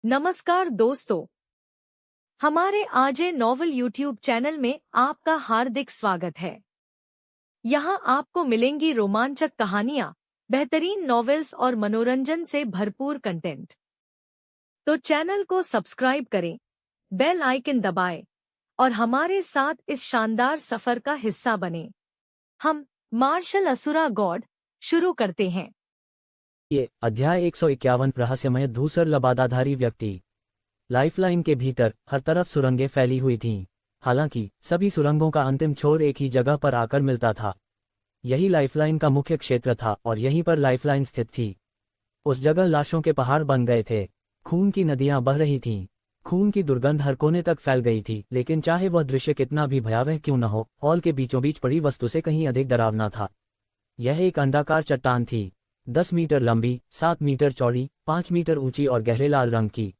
नमस्कार दोस्तों, हमारे आजे नॉवल यूट्यूब चैनल में आपका हार्दिक स्वागत है। यहाँ आपको मिलेंगी रोमांचक कहानियाँ, बेहतरीन नॉवेल्स और मनोरंजन से भरपूर कंटेंट। तो चैनल को सब्सक्राइब करें, बेल आइकन दबाएं और हमारे साथ इस शानदार सफर का हिस्सा बनें। हम मार्शल असुरा गॉड शुरू करते हैं। ये अध्याय 151 रहस्यमय धूसर लबादाधारी व्यक्ति। लाइफलाइन के भीतर हर तरफ सुरंगें फैली हुई थीं। हालांकि सभी सुरंगों का अंतिम छोर एक ही जगह पर आकर मिलता था। यही लाइफलाइन का मुख्य क्षेत्र था और यहीं पर लाइफलाइन स्थित थी। उस जगह लाशों के पहाड़ बन गए थे। खून की नदियां बह रही थीं। खून की दुर्गंध हर कोने तक फैल गई थी, लेकिन चाहे वह दृश्य कितना भी भयावह क्यों न हो, हॉल के बीचों बीच पड़ी वस्तु से कहीं अधिक डरावना था। यह एक अंडाकार चट्टान थी, 10 मीटर लंबी, 7 मीटर चौड़ी, 5 मीटर ऊंची और गहरे लाल रंग की।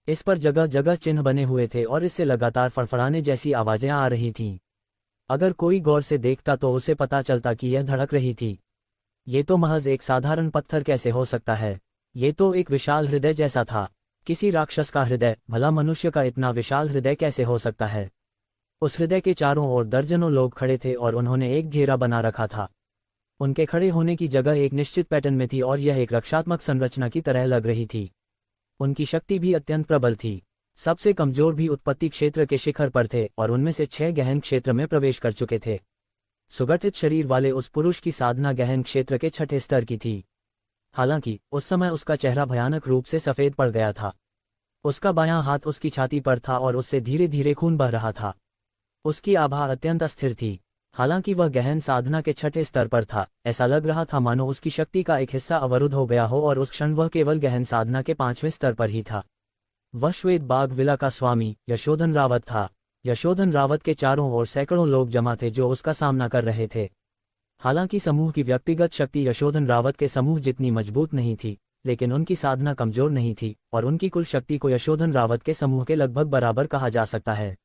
इस पर जगह जगह चिन्ह बने हुए थे और इससे लगातार फड़फड़ाने जैसी आवाजें आ रही थीं। अगर कोई गौर से देखता तो उसे पता चलता कि यह धड़क रही थी। ये तो महज एक साधारण पत्थर कैसे हो सकता है? ये तो एक विशाल हृदय जैसा था। किसी राक्षस का हृदय, भला मनुष्य का इतना विशाल हृदय कैसे हो सकता है? उस हृदय के चारों ओर दर्जनों लोग खड़े थे और उन्होंने एक घेरा बना रखा था। उनके खड़े होने की जगह एक निश्चित पैटर्न में थी और यह एक रक्षात्मक संरचना की तरह लग रही थी। उनकी शक्ति भी अत्यंत प्रबल थी। सबसे कमजोर भी उत्पत्ति क्षेत्र के शिखर पर थे और उनमें से 6 गहन क्षेत्र में प्रवेश कर चुके थे। सुगठित शरीर वाले उस पुरुष की साधना गहन क्षेत्र के 6ठे स्तर की थी। हालांकि उस समय उसका चेहरा भयानक रूप से सफेद पड़ गया था। उसका बायां हाथ उसकी छाती पर था और उससे धीरे धीरे खून बह रहा था। उसकी आभा अत्यंत अस्थिर थी। हालांकि वह गहन साधना के 6ठे स्तर पर था, ऐसा लग रहा था मानो उसकी शक्ति का एक हिस्सा अवरुद्ध हो गया हो और उस क्षण वह केवल गहन साधना के 5वें स्तर पर ही था। वह श्वेत बाग विला का स्वामी यशोधन रावत था। यशोधन रावत के चारों ओर सैकड़ों लोग जमा थे जो उसका सामना कर रहे थे। हालांकि समूह की व्यक्तिगत शक्ति यशोधन रावत के समूह जितनी मजबूत नहीं थी, लेकिन उनकी साधना कमजोर नहीं थी और उनकी कुल शक्ति को यशोधन रावत के समूह के लगभग बराबर कहा जा सकता है।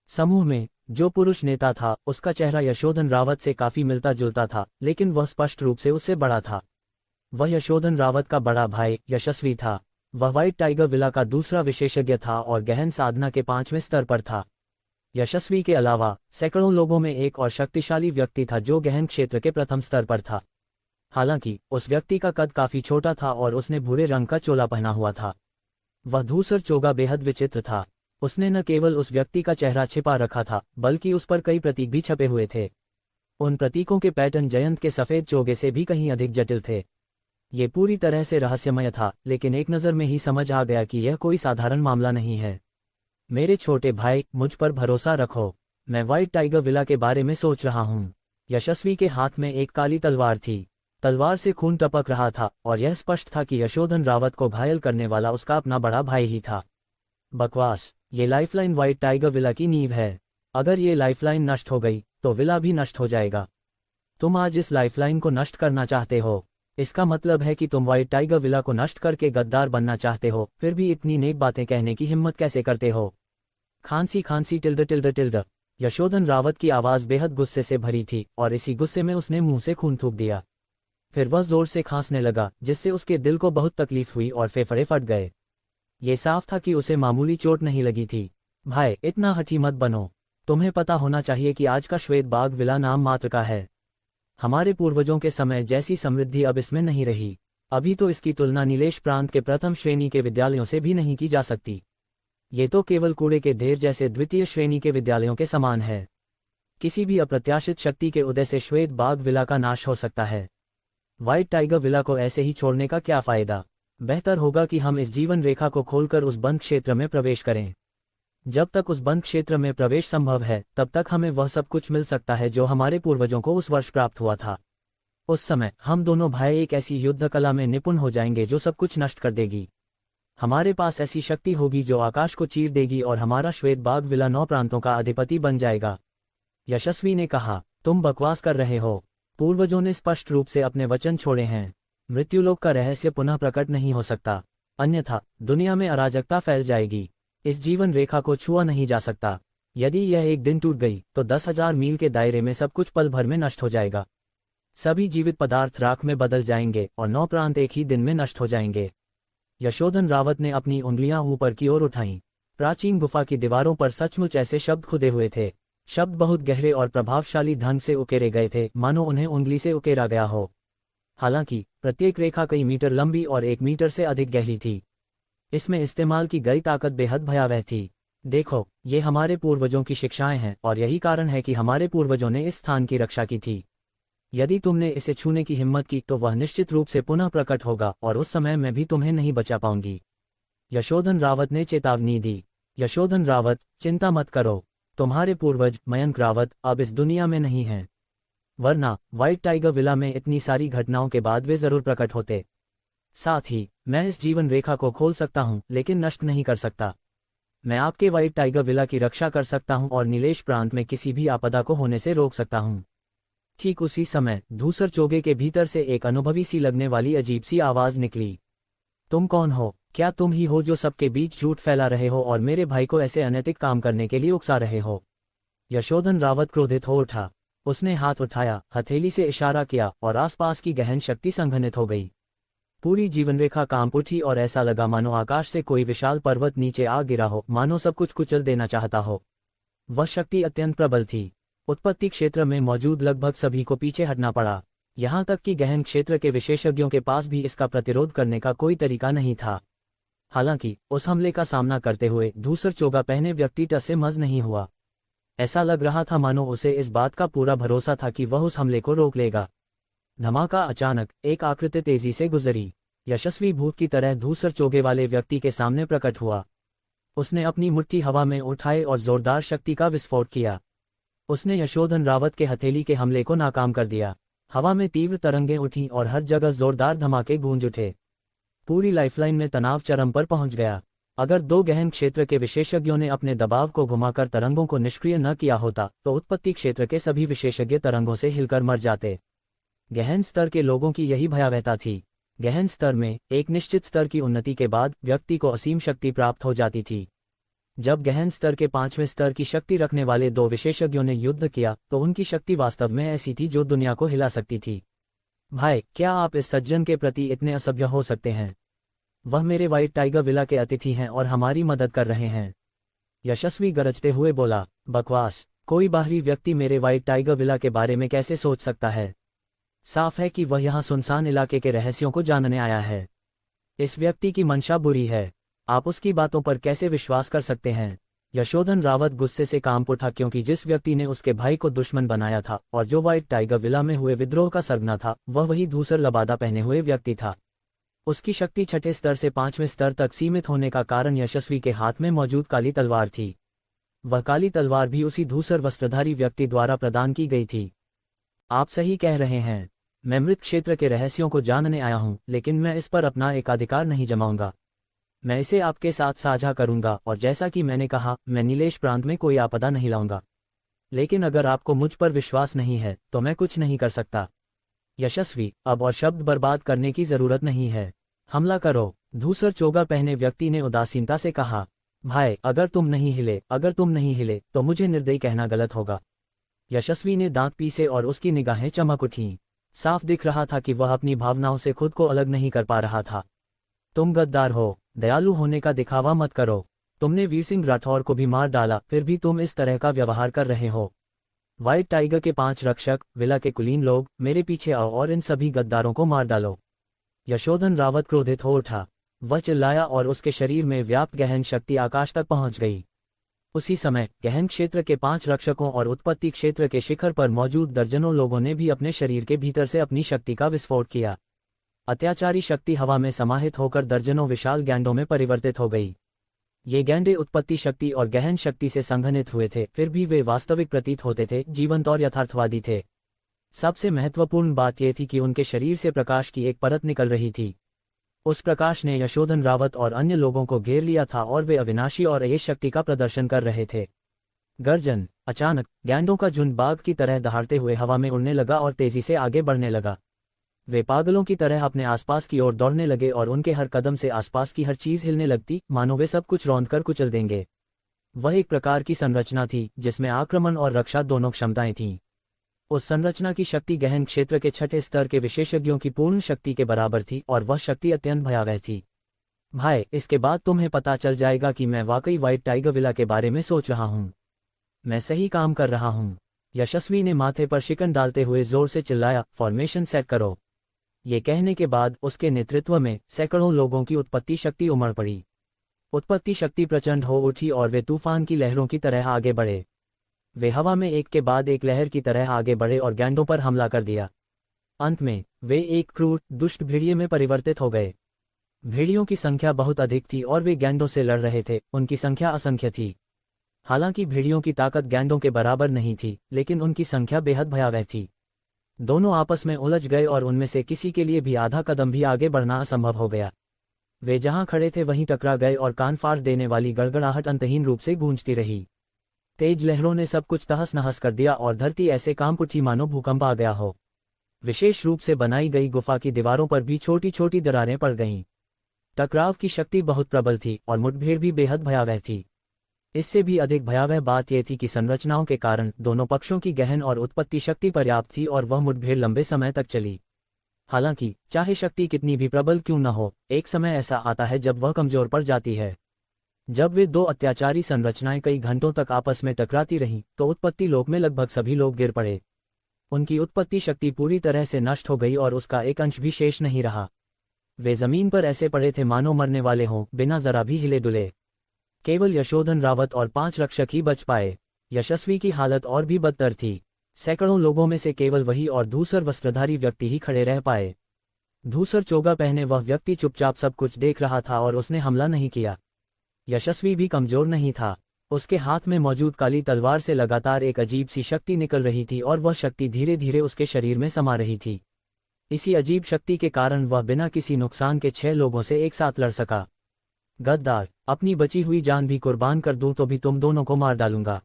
समूह में जो पुरुष नेता था उसका चेहरा यशोधन रावत से काफी मिलता जुलता था, लेकिन वह स्पष्ट रूप से उससे बड़ा था। वह यशोधन रावत का बड़ा भाई यशस्वी था। वह व्हाइट टाइगर विला का दूसरा विशेषज्ञ था और गहन साधना के 5वें स्तर पर था। यशस्वी के अलावा सैकड़ों लोगों में एक और शक्तिशाली व्यक्ति था जो गहन क्षेत्र के प्रथम स्तर पर था। हालांकि उस व्यक्ति का कद काफी छोटा था और उसने भूरे रंग का चोला पहना हुआ था। वह धूसर चोगा बेहद विचित्र था। उसने न केवल उस व्यक्ति का चेहरा छिपा रखा था, बल्कि उस पर कई प्रतीक भी छपे हुए थे। उन प्रतीकों के पैटर्न जयंत के सफेद चोगे से भी कहीं अधिक जटिल थे। ये पूरी तरह से रहस्यमय था, लेकिन एक नज़र में ही समझ आ गया कि यह कोई साधारण मामला नहीं है। मेरे छोटे भाई, मुझ पर भरोसा रखो। मैं व्हाइट टाइगर विला के बारे में सोच रहा हूँ। यशस्वी के हाथ में एक काली तलवार थी। तलवार से खून टपक रहा था और यह स्पष्ट था कि यशोधन रावत को घायल करने वाला उसका अपना बड़ा भाई ही था। बकवास। ये लाइफलाइन व्हाइट टाइगर विला की नींव है। अगर ये लाइफलाइन नष्ट हो गई तो विला भी नष्ट हो जाएगा। तुम आज इस लाइफलाइन को नष्ट करना चाहते हो। इसका मतलब है कि तुम व्हाइट टाइगर विला को नष्ट करके गद्दार बनना चाहते हो। फिर भी इतनी नेक बातें कहने की हिम्मत कैसे करते हो? खांसी खांसी tilde tilde tilde. Yashodhan Rawat की आवाज बेहद गुस्से से भरी थी और इसी गुस्से में उसने मुंह से खून थूक दिया। फिर वह जोर से खांसने लगा, जिससे उसके दिल को बहुत तकलीफ हुई और फेफड़े फट गए। ये साफ था कि उसे मामूली चोट नहीं लगी थी। भाई, इतना हठी मत बनो। तुम्हें पता होना चाहिए कि आज का श्वेत बाग विला नाम मात्र का है। हमारे पूर्वजों के समय जैसी समृद्धि अब इसमें नहीं रही। अभी तो इसकी तुलना नीलेश प्रांत के प्रथम श्रेणी के विद्यालयों से भी नहीं की जा सकती। ये तो केवल कूड़े के ढेर जैसे द्वितीय श्रेणी के विद्यालयों के समान है। किसी भी अप्रत्याशित शक्ति के उदय से श्वेत बाग विला का नाश हो सकता है। व्हाइट टाइगर विला को ऐसे ही छोड़ने का क्या फायदा? बेहतर होगा कि हम इस जीवन रेखा को खोलकर उस बंद क्षेत्र में प्रवेश करें। जब तक उस बंद क्षेत्र में प्रवेश संभव है, तब तक हमें वह सब कुछ मिल सकता है जो हमारे पूर्वजों को उस वर्ष प्राप्त हुआ था। उस समय हम दोनों भाई एक ऐसी युद्ध कला में निपुण हो जाएंगे जो सब कुछ नष्ट कर देगी। हमारे पास ऐसी शक्ति होगी जो आकाश को चीर देगी और हमारा श्वेत बाग विला 9 प्रांतों का अधिपति बन जाएगा। यशस्वी ने कहा, तुम बकवास कर रहे हो। पूर्वजों ने स्पष्ट रूप से अपने वचन छोड़े हैं। मृत्युलोक का रहस्य पुनः प्रकट नहीं हो सकता, अन्यथा दुनिया में अराजकता फैल जाएगी। इस जीवन रेखा को छुआ नहीं जा सकता। यदि यह एक दिन टूट गई तो 10,000 मील के दायरे में सब कुछ पल भर में नष्ट हो जाएगा। सभी जीवित पदार्थ राख में बदल जाएंगे और 9 प्रांत एक ही दिन में नष्ट हो जाएंगे। यशोधन रावत ने अपनी उंगलियां ऊपर की ओर उठाईं। प्राचीन गुफा की दीवारों पर सचमुच ऐसे शब्द खुदे हुए थे। शब्द बहुत गहरे और प्रभावशाली ढंग से उकेरे गए थे, मानो उन्हें उंगली से उकेरा गया हो। हालांकि प्रत्येक रेखा कई मीटर लंबी और 1 मीटर से अधिक गहरी थी। इसमें इस्तेमाल की गई ताकत बेहद भयावह थी। देखो, ये हमारे पूर्वजों की शिक्षाएं हैं और यही कारण है कि हमारे पूर्वजों ने इस स्थान की रक्षा की थी। यदि तुमने इसे छूने की हिम्मत की तो वह निश्चित रूप से पुनः प्रकट होगा और उस समय मैं भी तुम्हें नहीं बचा पाऊंगी। यशोधन रावत ने चेतावनी दी। यशोधन रावत, चिंता मत करो। तुम्हारे पूर्वज मयंक रावत अब इस दुनिया में नहीं हैं। वरना व्हाइट टाइगर विला में इतनी सारी घटनाओं के बाद वे जरूर प्रकट होते। साथ ही मैं इस जीवन रेखा को खोल सकता हूं, लेकिन नष्ट नहीं कर सकता। मैं आपके व्हाइट टाइगर विला की रक्षा कर सकता हूं और नीलेश प्रांत में किसी भी आपदा को होने से रोक सकता हूं। ठीक उसी समय धूसर चोगे के भीतर से एक अनुभवी सी लगने वाली अजीब सी आवाज निकली। तुम कौन हो? क्या तुम ही हो जो सबके बीच झूठ फैला रहे हो और मेरे भाई को ऐसे अनैतिक काम करने के लिए उकसा रहे हो? यशोधन रावत क्रोधित हो उठा। उसने हाथ उठाया, हथेली से इशारा किया और आसपास की गहन शक्ति संघनित हो गई। पूरी जीवनरेखा कांप उठी और ऐसा लगा मानो आकाश से कोई विशाल पर्वत नीचे आ गिरा हो, मानो सब कुछ कुचल देना चाहता हो। वह शक्ति अत्यंत प्रबल थी। उत्पत्ति क्षेत्र में मौजूद लगभग सभी को पीछे हटना पड़ा। यहाँ तक कि गहन क्षेत्र के विशेषज्ञों के पास भी इसका प्रतिरोध करने का कोई तरीका नहीं था। हालांकि उस हमले का सामना करते हुए धूसर चोगा पहने व्यक्ति टस से मज नहीं हुआ। ऐसा लग रहा था मानो उसे इस बात का पूरा भरोसा था कि वह उस हमले को रोक लेगा। धमाका अचानक एक आकृति तेजी से गुजरी। यशस्वी भूत की तरह धूसर चोगे वाले व्यक्ति के सामने प्रकट हुआ। उसने अपनी मुट्ठी हवा में उठाए और जोरदार शक्ति का विस्फोट किया। उसने यशोधन रावत के हथेली के हमले को नाकाम कर दिया। हवा में तीव्र तरंगें उठीं और हर जगह जोरदार धमाके गूंज उठे। पूरी लाइफलाइन में तनाव चरम पर पहुंच गया। अगर दो गहन क्षेत्र के विशेषज्ञों ने अपने दबाव को घुमाकर तरंगों को निष्क्रिय न किया होता तो उत्पत्ति क्षेत्र के सभी विशेषज्ञ तरंगों से हिलकर मर जाते। गहन स्तर के लोगों की यही भयावहता थी। गहन स्तर में एक निश्चित स्तर की उन्नति के बाद व्यक्ति को असीम शक्ति प्राप्त हो जाती थी। जब गहन स्तर के 5वें स्तर की शक्ति रखने वाले दो विशेषज्ञों ने युद्ध किया तो उनकी शक्ति वास्तव में ऐसी थी जो दुनिया को हिला सकती थी। भाई, क्या आप इस सज्जन के प्रति इतने असभ्य हो सकते हैं? वह मेरे व्हाइट टाइगर विला के अतिथि हैं और हमारी मदद कर रहे हैं। यशस्वी गरजते हुए बोला। बकवास! कोई बाहरी व्यक्ति मेरे व्हाइट टाइगर विला के बारे में कैसे सोच सकता है? साफ है कि वह यहाँ सुनसान इलाके के रहस्यों को जानने आया है। इस व्यक्ति की मंशा बुरी है। आप उसकी बातों पर कैसे विश्वास कर सकते हैं? यशोधन रावत गुस्से से कांप उठा, क्योंकि जिस व्यक्ति ने उसके भाई को दुश्मन बनाया था और जो व्हाइट टाइगर विला में हुए विद्रोह का सरगना था, वह वही धूसर लबादा पहने हुए व्यक्ति था। उसकी शक्ति 6ठे स्तर से 5वें स्तर तक सीमित होने का कारण यशस्वी के हाथ में मौजूद काली तलवार थी। वह काली तलवार भी उसी धूसर वस्त्रधारी व्यक्ति द्वारा प्रदान की गई थी। आप सही कह रहे हैं। मैं मृत क्षेत्र के रहस्यों को जानने आया हूं, लेकिन मैं इस पर अपना एकाधिकार नहीं जमाऊंगा। मैं इसे आपके साथ साझा करूंगा और जैसा कि मैंने कहा, मैं नीलेश प्रांत में कोई आपदा नहीं लाऊंगा। लेकिन अगर आपको मुझ पर विश्वास नहीं है तो मैं कुछ नहीं कर सकता। यशस्वी, अब और शब्द बर्बाद करने की जरूरत नहीं है। हमला करो। धूसर चोगा पहने व्यक्ति ने उदासीनता से कहा। भाई, अगर तुम नहीं हिले तो मुझे निर्दयी कहना गलत होगा। यशस्वी ने दांत पीसे और उसकी निगाहें चमक उठीं। साफ दिख रहा था कि वह अपनी भावनाओं से खुद को अलग नहीं कर पा रहा था। तुम गद्दार हो। दयालु होने का दिखावा मत करो। तुमने वीर सिंह राठौर को भी मार डाला, फिर भी तुम इस तरह का व्यवहार कर रहे हो। व्हाइट टाइगर के 5 रक्षक, विला के कुलीन लोग, मेरे पीछे आओ और इन सभी गद्दारों को मार डालो। यशोधन रावत क्रोधित हो उठा। वह चिल्लाया और उसके शरीर में व्याप्त गहन शक्ति आकाश तक पहुंच गई। उसी समय गहन क्षेत्र के 5 रक्षकों और उत्पत्ति क्षेत्र के शिखर पर मौजूद दर्जनों लोगों ने भी अपने शरीर के भीतर से अपनी शक्ति का विस्फोट किया। अत्याचारी शक्ति हवा में समाहित होकर दर्जनों विशाल गैंडों में परिवर्तित हो गई। ये गैंडे उत्पत्ति शक्ति और गहन शक्ति से संघनित हुए थे, फिर भी वे वास्तविक प्रतीत होते थे, जीवंत और यथार्थवादी थे। सबसे महत्वपूर्ण बात यह थी कि उनके शरीर से प्रकाश की एक परत निकल रही थी। उस प्रकाश ने यशोधन रावत और अन्य लोगों को घेर लिया था और वे अविनाशी और अयेश शक्ति का प्रदर्शन कर रहे थे। गर्जन! अचानक गैंडों का झुंड बाघ की तरह दहाड़ते हुए हवा में उड़ने लगा और तेजी से आगे बढ़ने लगा। वे पागलों की तरह अपने आसपास की ओर दौड़ने लगे और उनके हर कदम से आसपास की हर चीज हिलने लगती, मानो वे सब कुछ रौंद कर कुचल देंगे। वह एक प्रकार की संरचना थी जिसमें आक्रमण और रक्षा दोनों क्षमताएं थीं। उस संरचना की शक्ति गहन क्षेत्र के 6ठे स्तर के विशेषज्ञों की पूर्ण शक्ति के बराबर थी और वह शक्ति अत्यंत भयावह थी। भाई, इसके बाद तुम्हें पता चल जाएगा कि मैं वाकई व्हाइट टाइगर विला के बारे में सोच रहा हूँ। मैं सही काम कर रहा हूँ। यशस्वी ने माथे पर शिकन डालते हुए जोर से चिल्लाया, फॉर्मेशन सेट करो। ये कहने के बाद उसके नेतृत्व में सैकड़ों लोगों की उत्पत्ति शक्ति उमड़ पड़ी। उत्पत्ति शक्ति प्रचंड हो उठी और वे तूफान की लहरों की तरह आगे बढ़े। वे हवा में एक के बाद एक लहर की तरह आगे बढ़े और गैंडों पर हमला कर दिया। अंत में वे एक क्रूर, दुष्ट भेड़िए में परिवर्तित हो गए। भेड़ियों की संख्या बहुत अधिक थी और वे गैंडों से लड़ रहे थे। उनकी संख्या असंख्य थी। हालांकि भेड़ियों की ताकत गैंडों के बराबर नहीं थी, लेकिन उनकी संख्या बेहद भयावह थी। दोनों आपस में उलझ गए और उनमें से किसी के लिए भी आधा कदम भी आगे बढ़ना असंभव हो गया। वे जहां खड़े थे वहीं टकरा गए और कान फाड़ देने वाली गड़गड़ाहट अंतहीन रूप से गूंजती रही। तेज लहरों ने सब कुछ तहस नहस कर दिया और धरती ऐसे कांप उठी मानो भूकंप आ गया हो। विशेष रूप से बनाई गई गुफा की दीवारों पर भी छोटी छोटी दरारें पड़ गईं। टकराव की शक्ति बहुत प्रबल थी और मुठभेड़ भी बेहद भयावह थी। इससे भी अधिक भयावह बात यह थी कि संरचनाओं के कारण दोनों पक्षों की गहन और उत्पत्ति शक्ति पर्याप्त थी और वह मुठभेड़ लंबे समय तक चली। हालांकि चाहे शक्ति कितनी भी प्रबल क्यों न हो, एक समय ऐसा आता है जब वह कमजोर पड़ जाती है। जब वे दो अत्याचारी संरचनाएं कई घंटों तक आपस में टकराती रहीं, तो उत्पत्ति लोक में लगभग सभी लोग गिर पड़े। उनकी उत्पत्ति शक्ति पूरी तरह से नष्ट हो गई और उसका एक अंश भी शेष नहीं रहा। वे जमीन पर ऐसे पड़े थे मानो मरने वाले हों, बिना जरा भी हिले डुले। केवल यशोधन रावत और 5 रक्षक ही बच पाए। यशस्वी की हालत और भी बदतर थी। सैकड़ों लोगों में से केवल वही और धूसर वस्त्रधारी व्यक्ति ही खड़े रह पाए। धूसर चोगा पहने वह व्यक्ति चुपचाप सब कुछ देख रहा था और उसने हमला नहीं किया। यशस्वी भी कमजोर नहीं था। उसके हाथ में मौजूद काली तलवार से लगातार एक अजीब सी शक्ति निकल रही थी और वह शक्ति धीरे धीरे उसके शरीर में समा रही थी। इसी अजीब शक्ति के कारण वह बिना किसी नुकसान के 6 लोगों से एक साथ लड़ सका। गद्दार, अपनी बची हुई जान भी कुर्बान कर दूं तो भी तुम दोनों को मार डालूंगा।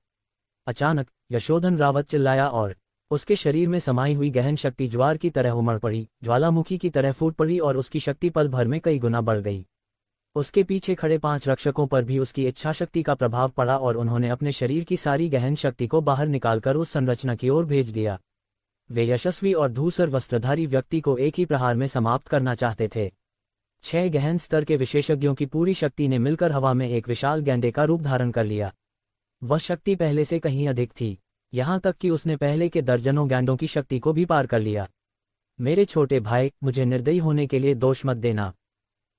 अचानक यशोधन रावत चिल्लाया और उसके शरीर में समाई हुई गहन शक्ति ज्वार की तरह उमड़ पड़ी, ज्वालामुखी की तरह फूट पड़ी और उसकी शक्ति पल भर में कई गुना बढ़ गई। उसके पीछे खड़े 5 रक्षकों पर भी उसकी इच्छाशक्ति का प्रभाव पड़ा और उन्होंने अपने शरीर की सारी गहन शक्ति को बाहर निकालकर उस संरचना की ओर भेज दिया। वे यशस्वी और धूसर वस्त्रधारी व्यक्ति को एक ही प्रहार में समाप्त करना चाहते थे। 6 गहन स्तर के विशेषज्ञों की पूरी शक्ति ने मिलकर हवा में एक विशाल गैंडे का रूप धारण कर लिया। वह शक्ति पहले से कहीं अधिक थी, यहां तक कि उसने पहले के दर्जनों गैंडों की शक्ति को भी पार कर लिया। मेरे छोटे भाई, मुझे निर्दयी होने के लिए दोष मत देना।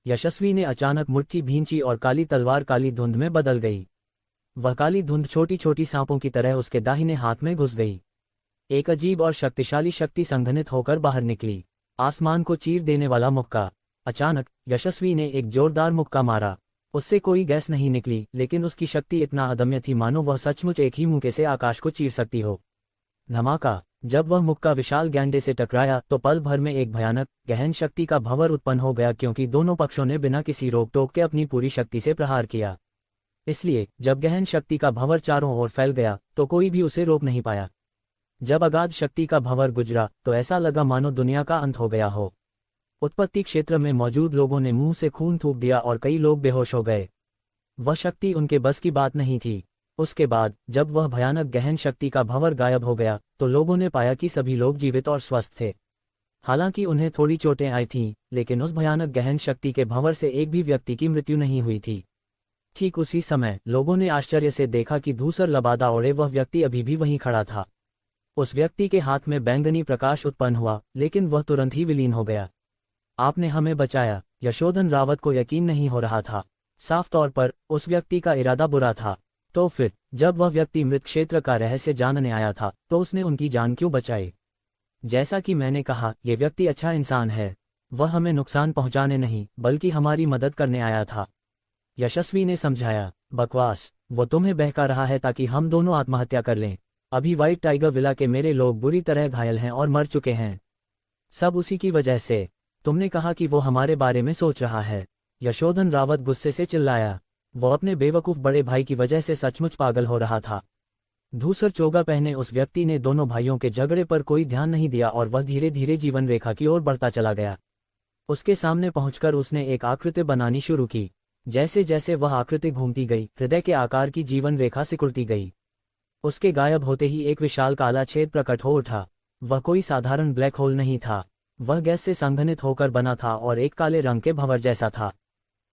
यशस्वी ने अचानक मुट्ठी भींची और काली तलवार काली धुंध में बदल गई। वह काली धुंध छोटी छोटी सांपों की तरह उसके दाहिने हाथ में घुस गई। एक अजीब और शक्तिशाली शक्ति संघनित होकर बाहर निकली, आसमान को चीर देने वाला मुक्का। अचानक यशस्वी ने एक जोरदार मुक्का मारा। उससे कोई गैस नहीं निकली, लेकिन उसकी शक्ति इतना अदम्य थी मानो वह सचमुच एक ही मुक्के से आकाश को चीर सकती हो। धमाका! जब वह मुक्का विशाल गैंडे से टकराया तो पल भर में एक भयानक गहन शक्ति का भंवर उत्पन्न हो गया, क्योंकि दोनों पक्षों ने बिना किसी रोक टोक के अपनी पूरी शक्ति से प्रहार किया। इसलिए जब गहन शक्ति का भंवर चारों ओर फैल गया तो कोई भी उसे रोक नहीं पाया। जब अगाध शक्ति का भंवर गुजरा तो ऐसा लगा मानो दुनिया का अंत हो गया हो। उत्पत्ति क्षेत्र में मौजूद लोगों ने मुंह से खून थूक दिया और कई लोग बेहोश हो गए। वह शक्ति उनके बस की बात नहीं थी। उसके बाद जब वह भयानक गहन शक्ति का भंवर गायब हो गया तो लोगों ने पाया कि सभी लोग जीवित और स्वस्थ थे। हालांकि उन्हें थोड़ी चोटें आई थीं, लेकिन उस भयानक गहन शक्ति के भंवर से एक भी व्यक्ति की मृत्यु नहीं हुई थी। ठीक उसी समय लोगों ने आश्चर्य से देखा कि धूसर लबादा ओढ़े वह व्यक्ति अभी भी वहीं खड़ा था। उस व्यक्ति के हाथ में बैंगनी प्रकाश उत्पन्न हुआ, लेकिन वह तुरंत ही विलीन हो गया। आपने हमें बचाया। यशोधन रावत को यकीन नहीं हो रहा था। साफ तौर पर उस व्यक्ति का इरादा बुरा था। तो फिर जब वह व्यक्ति मृत क्षेत्र का रहस्य जानने आया था तो उसने उनकी जान क्यों बचाई? जैसा कि मैंने कहा, यह व्यक्ति अच्छा इंसान है। वह हमें नुकसान पहुंचाने नहीं बल्कि हमारी मदद करने आया था। यशस्वी ने समझाया। बकवास! वो तुम्हें बहका रहा है ताकि हम दोनों आत्महत्या कर लें। अभी व्हाइट टाइगर विला के मेरे लोग बुरी तरह घायल हैं और मर चुके हैं। सब उसी की वजह से। तुमने कहा कि वो हमारे बारे में सोच रहा है। यशोधन रावत गुस्से से चिल्लाया। वो अपने बेवकूफ बड़े भाई की वजह से सचमुच पागल हो रहा था। धूसर चोगा पहने उस व्यक्ति ने दोनों भाइयों के झगड़े पर कोई ध्यान नहीं दिया और वह धीरे धीरे जीवन रेखा की ओर बढ़ता चला गया। उसके सामने पहुंचकर उसने एक आकृति बनानी शुरू की। जैसे जैसे वह आकृति घूमती गई, हृदय के आकार की जीवन रेखा सिकुड़ती गई। उसके गायब होते ही एक विशाल काला छेद प्रकट हो उठा। वह कोई साधारण ब्लैक होल नहीं था। वह गैस से संघनित होकर बना था और एक काले रंग के भंवर जैसा था।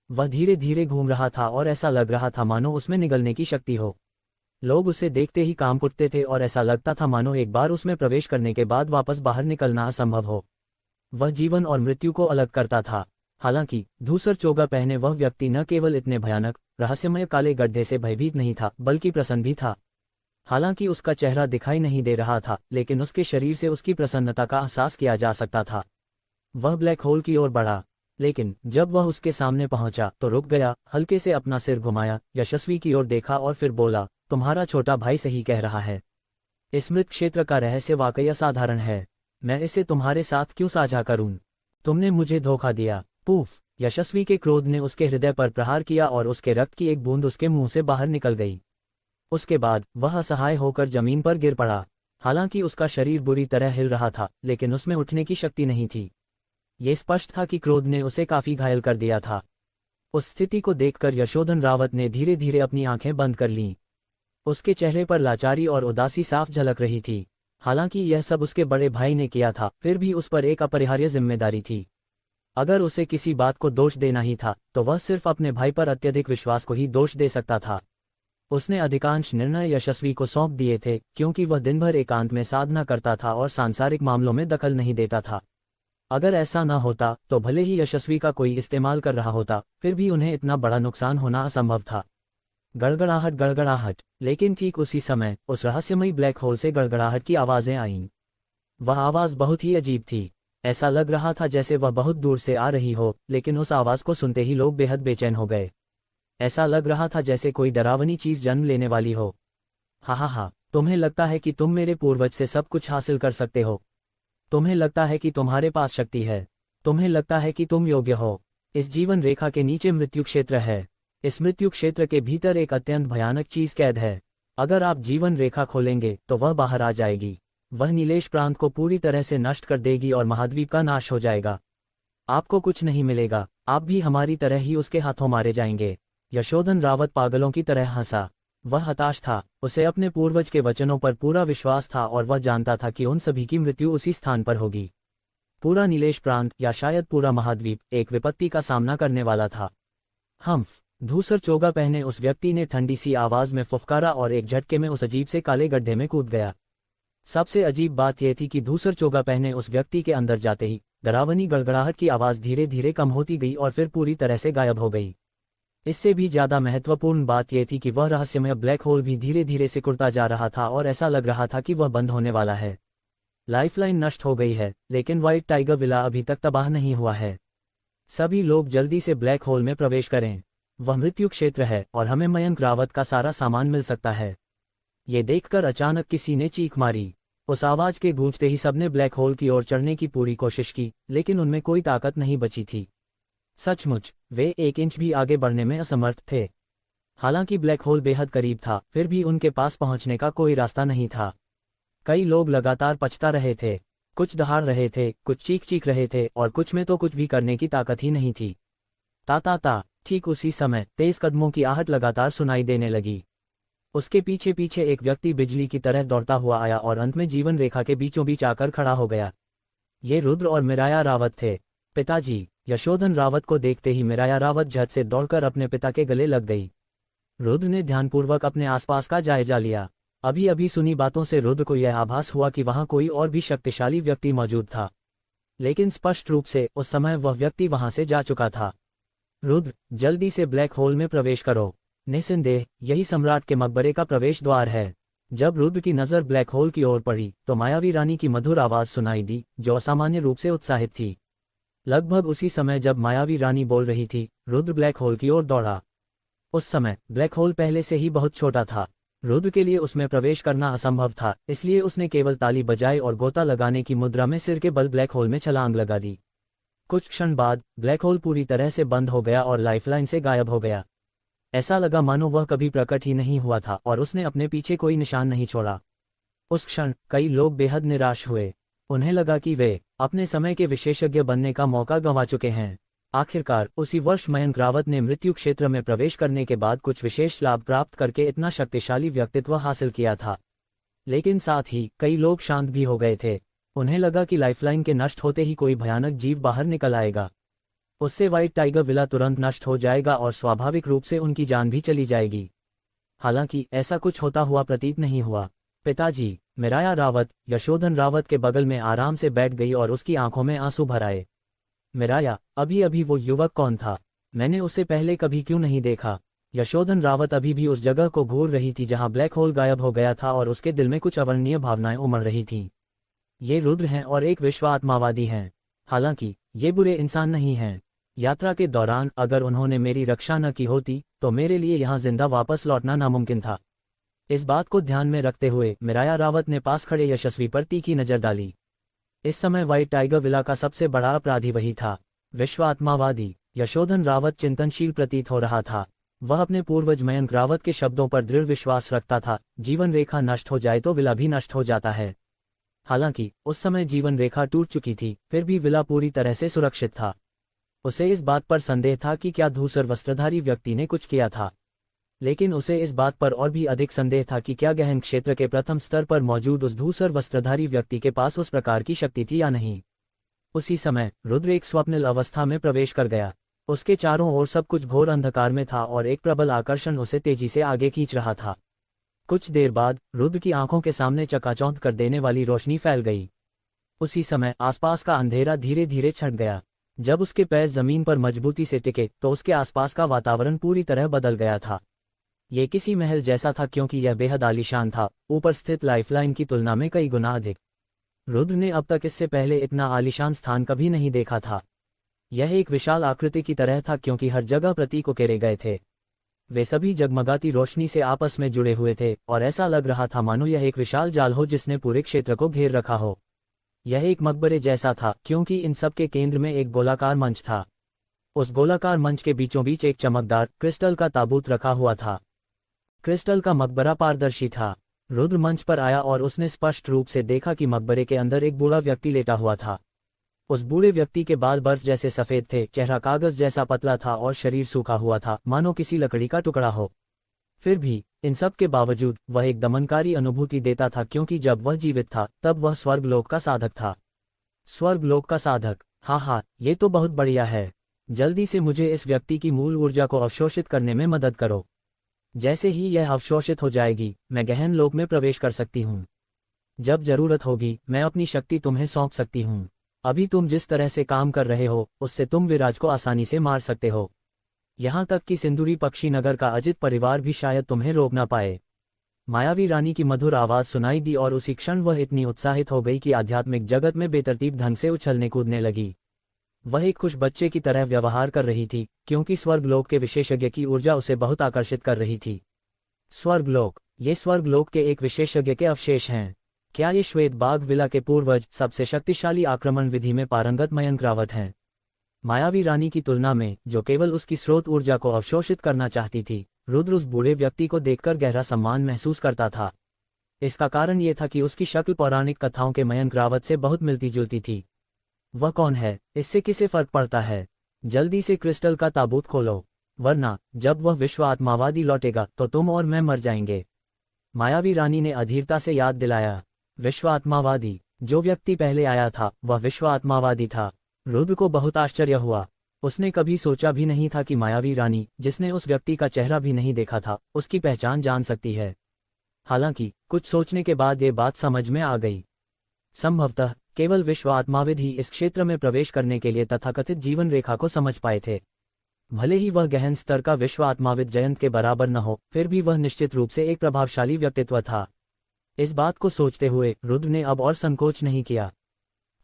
वह धीरे धीरे घूम रहा था और ऐसा लग रहा था मानो उसमें निगलने की शक्ति हो। लोग उसे देखते ही कांप उठते थे और ऐसा लगता था मानो एक बार उसमें प्रवेश करने के बाद वापस बाहर निकलना असंभव हो। वह जीवन और मृत्यु को अलग करता था। हालांकि धूसर चोगा पहने वह व्यक्ति न केवल इतने भयानक रहस्यमय काले गड्ढे से भयभीत नहीं था बल्कि प्रसन्न भी था। हालांकि उसका चेहरा दिखाई नहीं दे रहा था, लेकिन उसके शरीर से उसकी प्रसन्नता का एहसास किया जा सकता था। वह ब्लैक होल की ओर बढ़ा, लेकिन जब वह उसके सामने पहुंचा तो रुक गया, हल्के से अपना सिर घुमाया, यशस्वी की ओर देखा और फिर बोला, तुम्हारा छोटा भाई सही कह रहा है। इस मृत क्षेत्र का रहस्य वाकई असाधारण है। मैं इसे तुम्हारे साथ क्यों साझा करूं? तुमने मुझे धोखा दिया। पूफ! यशस्वी के क्रोध ने उसके हृदय पर प्रहार किया और उसके रक्त की एक बूंद उसके मुंह से बाहर निकल गई। उसके बाद वह असहाय होकर जमीन पर गिर पड़ा। हालांकि उसका शरीर बुरी तरह हिल रहा था, लेकिन उसमें उठने की शक्ति नहीं थी। ये स्पष्ट था कि क्रोध ने उसे काफी घायल कर दिया था। उस स्थिति को देखकर यशोधन रावत ने धीरे धीरे अपनी आंखें बंद कर लीं। उसके चेहरे पर लाचारी और उदासी साफ झलक रही थी। हालांकि यह सब उसके बड़े भाई ने किया था, फिर भी उस पर एक अपरिहार्य जिम्मेदारी थी। अगर उसे किसी बात को दोष देना ही था तो वह सिर्फ अपने भाई पर अत्यधिक विश्वास को ही दोष दे सकता था। उसने अधिकांश निर्णय यशस्वी को सौंप दिए थे, क्योंकि वह दिन भर एकांत में साधना करता था और सांसारिक मामलों में दखल नहीं देता था। अगर ऐसा न होता तो भले ही यशस्वी का कोई इस्तेमाल कर रहा होता, फिर भी उन्हें इतना बड़ा नुकसान होना असंभव था। गड़गड़ाहट गड़गड़ाहट। लेकिन ठीक उसी समय उस रहस्यमयी ब्लैक होल से गड़गड़ाहट की आवाजें आईं। वह आवाज बहुत ही अजीब थी। ऐसा लग रहा था जैसे वह बहुत दूर से आ रही हो, लेकिन उस आवाज को सुनते ही लोग बेहद बेचैन हो गए। ऐसा लग रहा था जैसे कोई डरावनी चीज जन्म लेने वाली हो। हा, तुम्हें लगता है कि तुम मेरे पूर्वज से सब कुछ हासिल कर सकते हो। तुम्हें लगता है कि तुम्हारे पास शक्ति है। तुम्हें लगता है कि तुम योग्य हो। इस जीवन रेखा के नीचे मृत्यु क्षेत्र है। इस मृत्यु क्षेत्र के भीतर एक अत्यंत भयानक चीज कैद है। अगर आप जीवन रेखा खोलेंगे तो वह बाहर आ जाएगी। वह नीलेश प्रांत को पूरी तरह से नष्ट कर देगी और महाद्वीप का नाश हो जाएगा। आपको कुछ नहीं मिलेगा, आप भी हमारी तरह ही उसके हाथों मारे जाएंगे। यशोधन रावत पागलों की तरह हंसा। वह हताश था। उसे अपने पूर्वज के वचनों पर पूरा विश्वास था और वह जानता था कि उन सभी की मृत्यु उसी स्थान पर होगी। पूरा नीलेश प्रांत या शायद पूरा महाद्वीप एक विपत्ति का सामना करने वाला था। हम्फ! धूसर चोगा पहने उस व्यक्ति ने ठंडी सी आवाज में फुफकारा और एक झटके में उस अजीब से काले गड्ढे में कूद गया। सबसे अजीब बात यह थी कि धूसर चोगा पहने उस व्यक्ति के अंदर जाते ही डरावनी गड़गड़ाहट की आवाज धीरे धीरे कम होती गई और फिर पूरी तरह से गायब हो गई। इससे भी ज्यादा महत्वपूर्ण बात यह थी कि वह रहस्यमय ब्लैक होल भी धीरे धीरे सिकुड़ता जा रहा था और ऐसा लग रहा था कि वह बंद होने वाला है। लाइफलाइन नष्ट हो गई है, लेकिन व्हाइट टाइगर विला अभी तक तबाह नहीं हुआ है। सभी लोग जल्दी से ब्लैक होल में प्रवेश करें। वह मृत्यु क्षेत्र है और हमें मयंक रावत का सारा सामान मिल सकता है। ये देखकर अचानक किसी ने चीख मारी। उस आवाज के गूंजते ही सबने ब्लैक होल की ओर चढ़ने की पूरी कोशिश की, लेकिन उनमें कोई ताकत नहीं बची थी। सचमुच वे 1 इंच भी आगे बढ़ने में असमर्थ थे। हालांकि ब्लैक होल बेहद करीब था, फिर भी उनके पास पहुंचने का कोई रास्ता नहीं था। कई लोग लगातार पछता रहे थे। कुछ दहाड़ रहे थे, कुछ चीख रहे थे और कुछ में तो कुछ भी करने की ताकत ही नहीं थी। ता। ठीक उसी समय तेज कदमों की आहट लगातार सुनाई देने लगी। उसके पीछे पीछे एक व्यक्ति बिजली की तरह दौड़ता हुआ आया और अंत में जीवन रेखा के बीचों बीच आकर खड़ा हो गया। ये रुद्र और मिराया रावत थे। पिताजी! यशोधन रावत को देखते ही मिराया रावत झट से दौड़कर अपने पिता के गले लग गई। रुद्र ने ध्यानपूर्वक अपने आसपास का जायजा लिया। अभी अभी सुनी बातों से रुद्र को यह आभास हुआ कि वहां कोई और भी शक्तिशाली व्यक्ति मौजूद था, लेकिन स्पष्ट रूप से उस समय वह व्यक्ति वहां से जा चुका था। रुद्र, जल्दी से ब्लैक होल में प्रवेश करो। निस्संदेह यही सम्राट के मकबरे का प्रवेश द्वार है। जब रुद्र की नजर ब्लैक होल की ओर पड़ी तो मायावी रानी की मधुर आवाज सुनाई दी, जो असामान्य रूप से उत्साहित थी। लगभग उसी समय जब मायावी रानी बोल रही थी, रुद्र ब्लैक होल की ओर दौड़ा। उस समय ब्लैक होल पहले से ही बहुत छोटा था। रुद्र के लिए उसमें प्रवेश करना असंभव था, इसलिए उसने केवल ताली बजाई और गोता लगाने की मुद्रा में सिर के बल ब्लैक होल में छलांग लगा दी। कुछ क्षण बाद ब्लैक होल पूरी तरह से बंद हो गया और लाइफलाइन से गायब हो गया। ऐसा लगा मानो वह कभी प्रकट ही नहीं हुआ था और उसने अपने पीछे कोई निशान नहीं छोड़ा। उस क्षण कई लोग बेहद निराश हुए। उन्हें लगा कि वे अपने समय के विशेषज्ञ बनने का मौका गंवा चुके हैं। आखिरकार उसी वर्ष मयंक रावत ने मृत्यु क्षेत्र में प्रवेश करने के बाद कुछ विशेष लाभ प्राप्त करके इतना शक्तिशाली व्यक्तित्व हासिल किया था। लेकिन साथ ही कई लोग शांत भी हो गए थे। उन्हें लगा कि लाइफलाइन के नष्ट होते ही कोई भयानक जीव बाहर निकल आएगा। उससे व्हाइट टाइगर विला तुरंत नष्ट हो जाएगा और स्वाभाविक रूप से उनकी जान भी चली जाएगी। हालांकि ऐसा कुछ होता हुआ प्रतीत नहीं हुआ। पिताजी, मिराया रावत यशोधन रावत के बगल में आराम से बैठ गई और उसकी आंखों में आंसू भर आए। मिराया, अभी अभी वो युवक कौन था? मैंने उसे पहले कभी क्यों नहीं देखा? यशोधन रावत अभी भी उस जगह को घूर रही थी जहां ब्लैक होल गायब हो गया था और उसके दिल में कुछ अवर्णनीय भावनाएं उमड़ रही थीं। ये रुद्र हैं और एक विश्व आत्मावादी हैं। हालांकि ये बुरे इंसान नहीं हैं। यात्रा के दौरान अगर उन्होंने मेरी रक्षा न की होती तो मेरे लिए यहाँ जिंदा वापस लौटना नामुमकिन था। इस बात को ध्यान में रखते हुए मिराया रावत ने पास खड़े यशस्वी पर तीखी नजर डाली। इस समय व्हाइट टाइगर विला का सबसे बड़ा अपराधी वही था। विश्व आत्मावादी यशोधन रावत चिंतनशील प्रतीत हो रहा था। वह अपने पूर्वज मयंक रावत के शब्दों पर दृढ़ विश्वास रखता था, जीवन रेखा नष्ट हो जाए तो विला भी नष्ट हो जाता है। हालांकि उस समय जीवन रेखा टूट चुकी थी, फिर भी विला पूरी तरह से सुरक्षित था। उसे इस बात पर संदेह था कि क्या धूसर वस्त्रधारी व्यक्ति ने कुछ किया था, लेकिन उसे इस बात पर और भी अधिक संदेह था कि क्या गहन क्षेत्र के प्रथम स्तर पर मौजूद उस धूसर वस्त्रधारी व्यक्ति के पास उस प्रकार की शक्ति थी या नहीं। उसी समय रुद्र एक स्वप्निल अवस्था में प्रवेश कर गया। उसके चारों ओर सब कुछ घोर अंधकार में था और एक प्रबल आकर्षण उसे तेजी से आगे खींच रहा था। कुछ देर बाद रुद्र की आंखों के सामने चकाचौंध कर देने वाली रोशनी फैल गई। उसी समय आसपास का अंधेरा धीरे धीरे छट गया। जब उसके पैर जमीन पर मजबूती से टिके तो उसके आसपास का वातावरण पूरी तरह बदल गया था। ये किसी महल जैसा था क्योंकि यह बेहद आलीशान था, ऊपर स्थित लाइफलाइन की तुलना में कई गुना अधिक। रुद्र ने अब तक इससे पहले इतना आलीशान स्थान कभी नहीं देखा था। यह एक विशाल आकृति की तरह था क्योंकि हर जगह प्रतीक उकेरे गए थे। वे सभी जगमगाती रोशनी से आपस में जुड़े हुए थे और ऐसा लग रहा था मानो यह एक विशाल जाल हो जिसने पूरे क्षेत्र को घेर रखा हो। यह एक मकबरे जैसा था क्योंकि इन सब के केंद्र में एक गोलाकार मंच था। उस गोलाकार मंच के बीचों बीच एक चमकदार क्रिस्टल का ताबूत रखा हुआ था। क्रिस्टल का मकबरा पारदर्शी था। रुद्र मंच पर आया और उसने स्पष्ट रूप से देखा कि मकबरे के अंदर एक बूढ़ा व्यक्ति लेटा हुआ था। उस बूढ़े व्यक्ति के बाल बर्फ जैसे सफेद थे, चेहरा कागज जैसा पतला था और शरीर सूखा हुआ था, मानो किसी लकड़ी का टुकड़ा हो। फिर भी इन सब के बावजूद वह एक दमनकारी अनुभूति देता था क्योंकि जब वह जीवित था तब वह स्वर्गलोक का साधक था। स्वर्गलोक का साधक, हाँ, ये तो बहुत बढ़िया है। जल्दी से मुझे इस व्यक्ति की मूल ऊर्जा को अवशोषित करने में मदद करो। जैसे ही यह अवशोषित हो जाएगी मैं गहन लोक में प्रवेश कर सकती हूँ। जब जरूरत होगी मैं अपनी शक्ति तुम्हें सौंप सकती हूँ। अभी तुम जिस तरह से काम कर रहे हो उससे तुम विराज को आसानी से मार सकते हो। यहाँ तक कि सिंदूरी पक्षी नगर का अजित परिवार भी शायद तुम्हें रोक ना पाए। मायावी रानी की मधुर आवाज सुनाई दी और उसी क्षण वह इतनी उत्साहित हो गई कि आध्यात्मिक जगत में बेतरतीब ढंग से उछलने कूदने लगी। वह एक खुश बच्चे की तरह व्यवहार कर रही थी क्योंकि स्वर्गलोक के विशेषज्ञ की ऊर्जा उसे बहुत आकर्षित कर रही थी। स्वर्गलोक, ये स्वर्गलोक के एक विशेषज्ञ के अवशेष हैं। क्या ये श्वेत बाघ विला के पूर्वज सबसे शक्तिशाली आक्रमण विधि में पारंगत मयंक रावत हैं? मायावी रानी की तुलना में जो केवल उसकी स्रोत ऊर्जा को अवशोषित करना चाहती थी, रुद्र उस बूढ़े व्यक्ति को देखकर गहरा सम्मान महसूस करता था। इसका कारण ये था कि उसकी शक्ल पौराणिक कथाओं के मयंक रावत से बहुत मिलती जुलती थी। वह कौन है, इससे किसे फर्क पड़ता है? जल्दी से क्रिस्टल का ताबूत खोलो, वरना जब वह विश्व आत्मावादी लौटेगा तो तुम और मैं मर जाएंगे। मायावी रानी ने अधीरता से याद दिलाया। विश्व आत्मावादी, जो व्यक्ति पहले आया था वह विश्व आत्मावादी था। रुद्र को बहुत आश्चर्य हुआ। उसने कभी सोचा भी नहीं था कि मायावी रानी, जिसने उस व्यक्ति का चेहरा भी नहीं देखा था, उसकी पहचान जान सकती है। हालांकि कुछ सोचने के बाद ये बात समझ में आ गई। संभवतः केवल विश्व आत्माविद ही इस क्षेत्र में प्रवेश करने के लिए तथाकथित जीवन रेखा को समझ पाए थे। भले ही वह गहन स्तर का विश्व आत्माविद जयंत के बराबर न हो, फिर भी वह निश्चित रूप से एक प्रभावशाली व्यक्तित्व था। इस बात को सोचते हुए रुद्र ने अब और संकोच नहीं किया।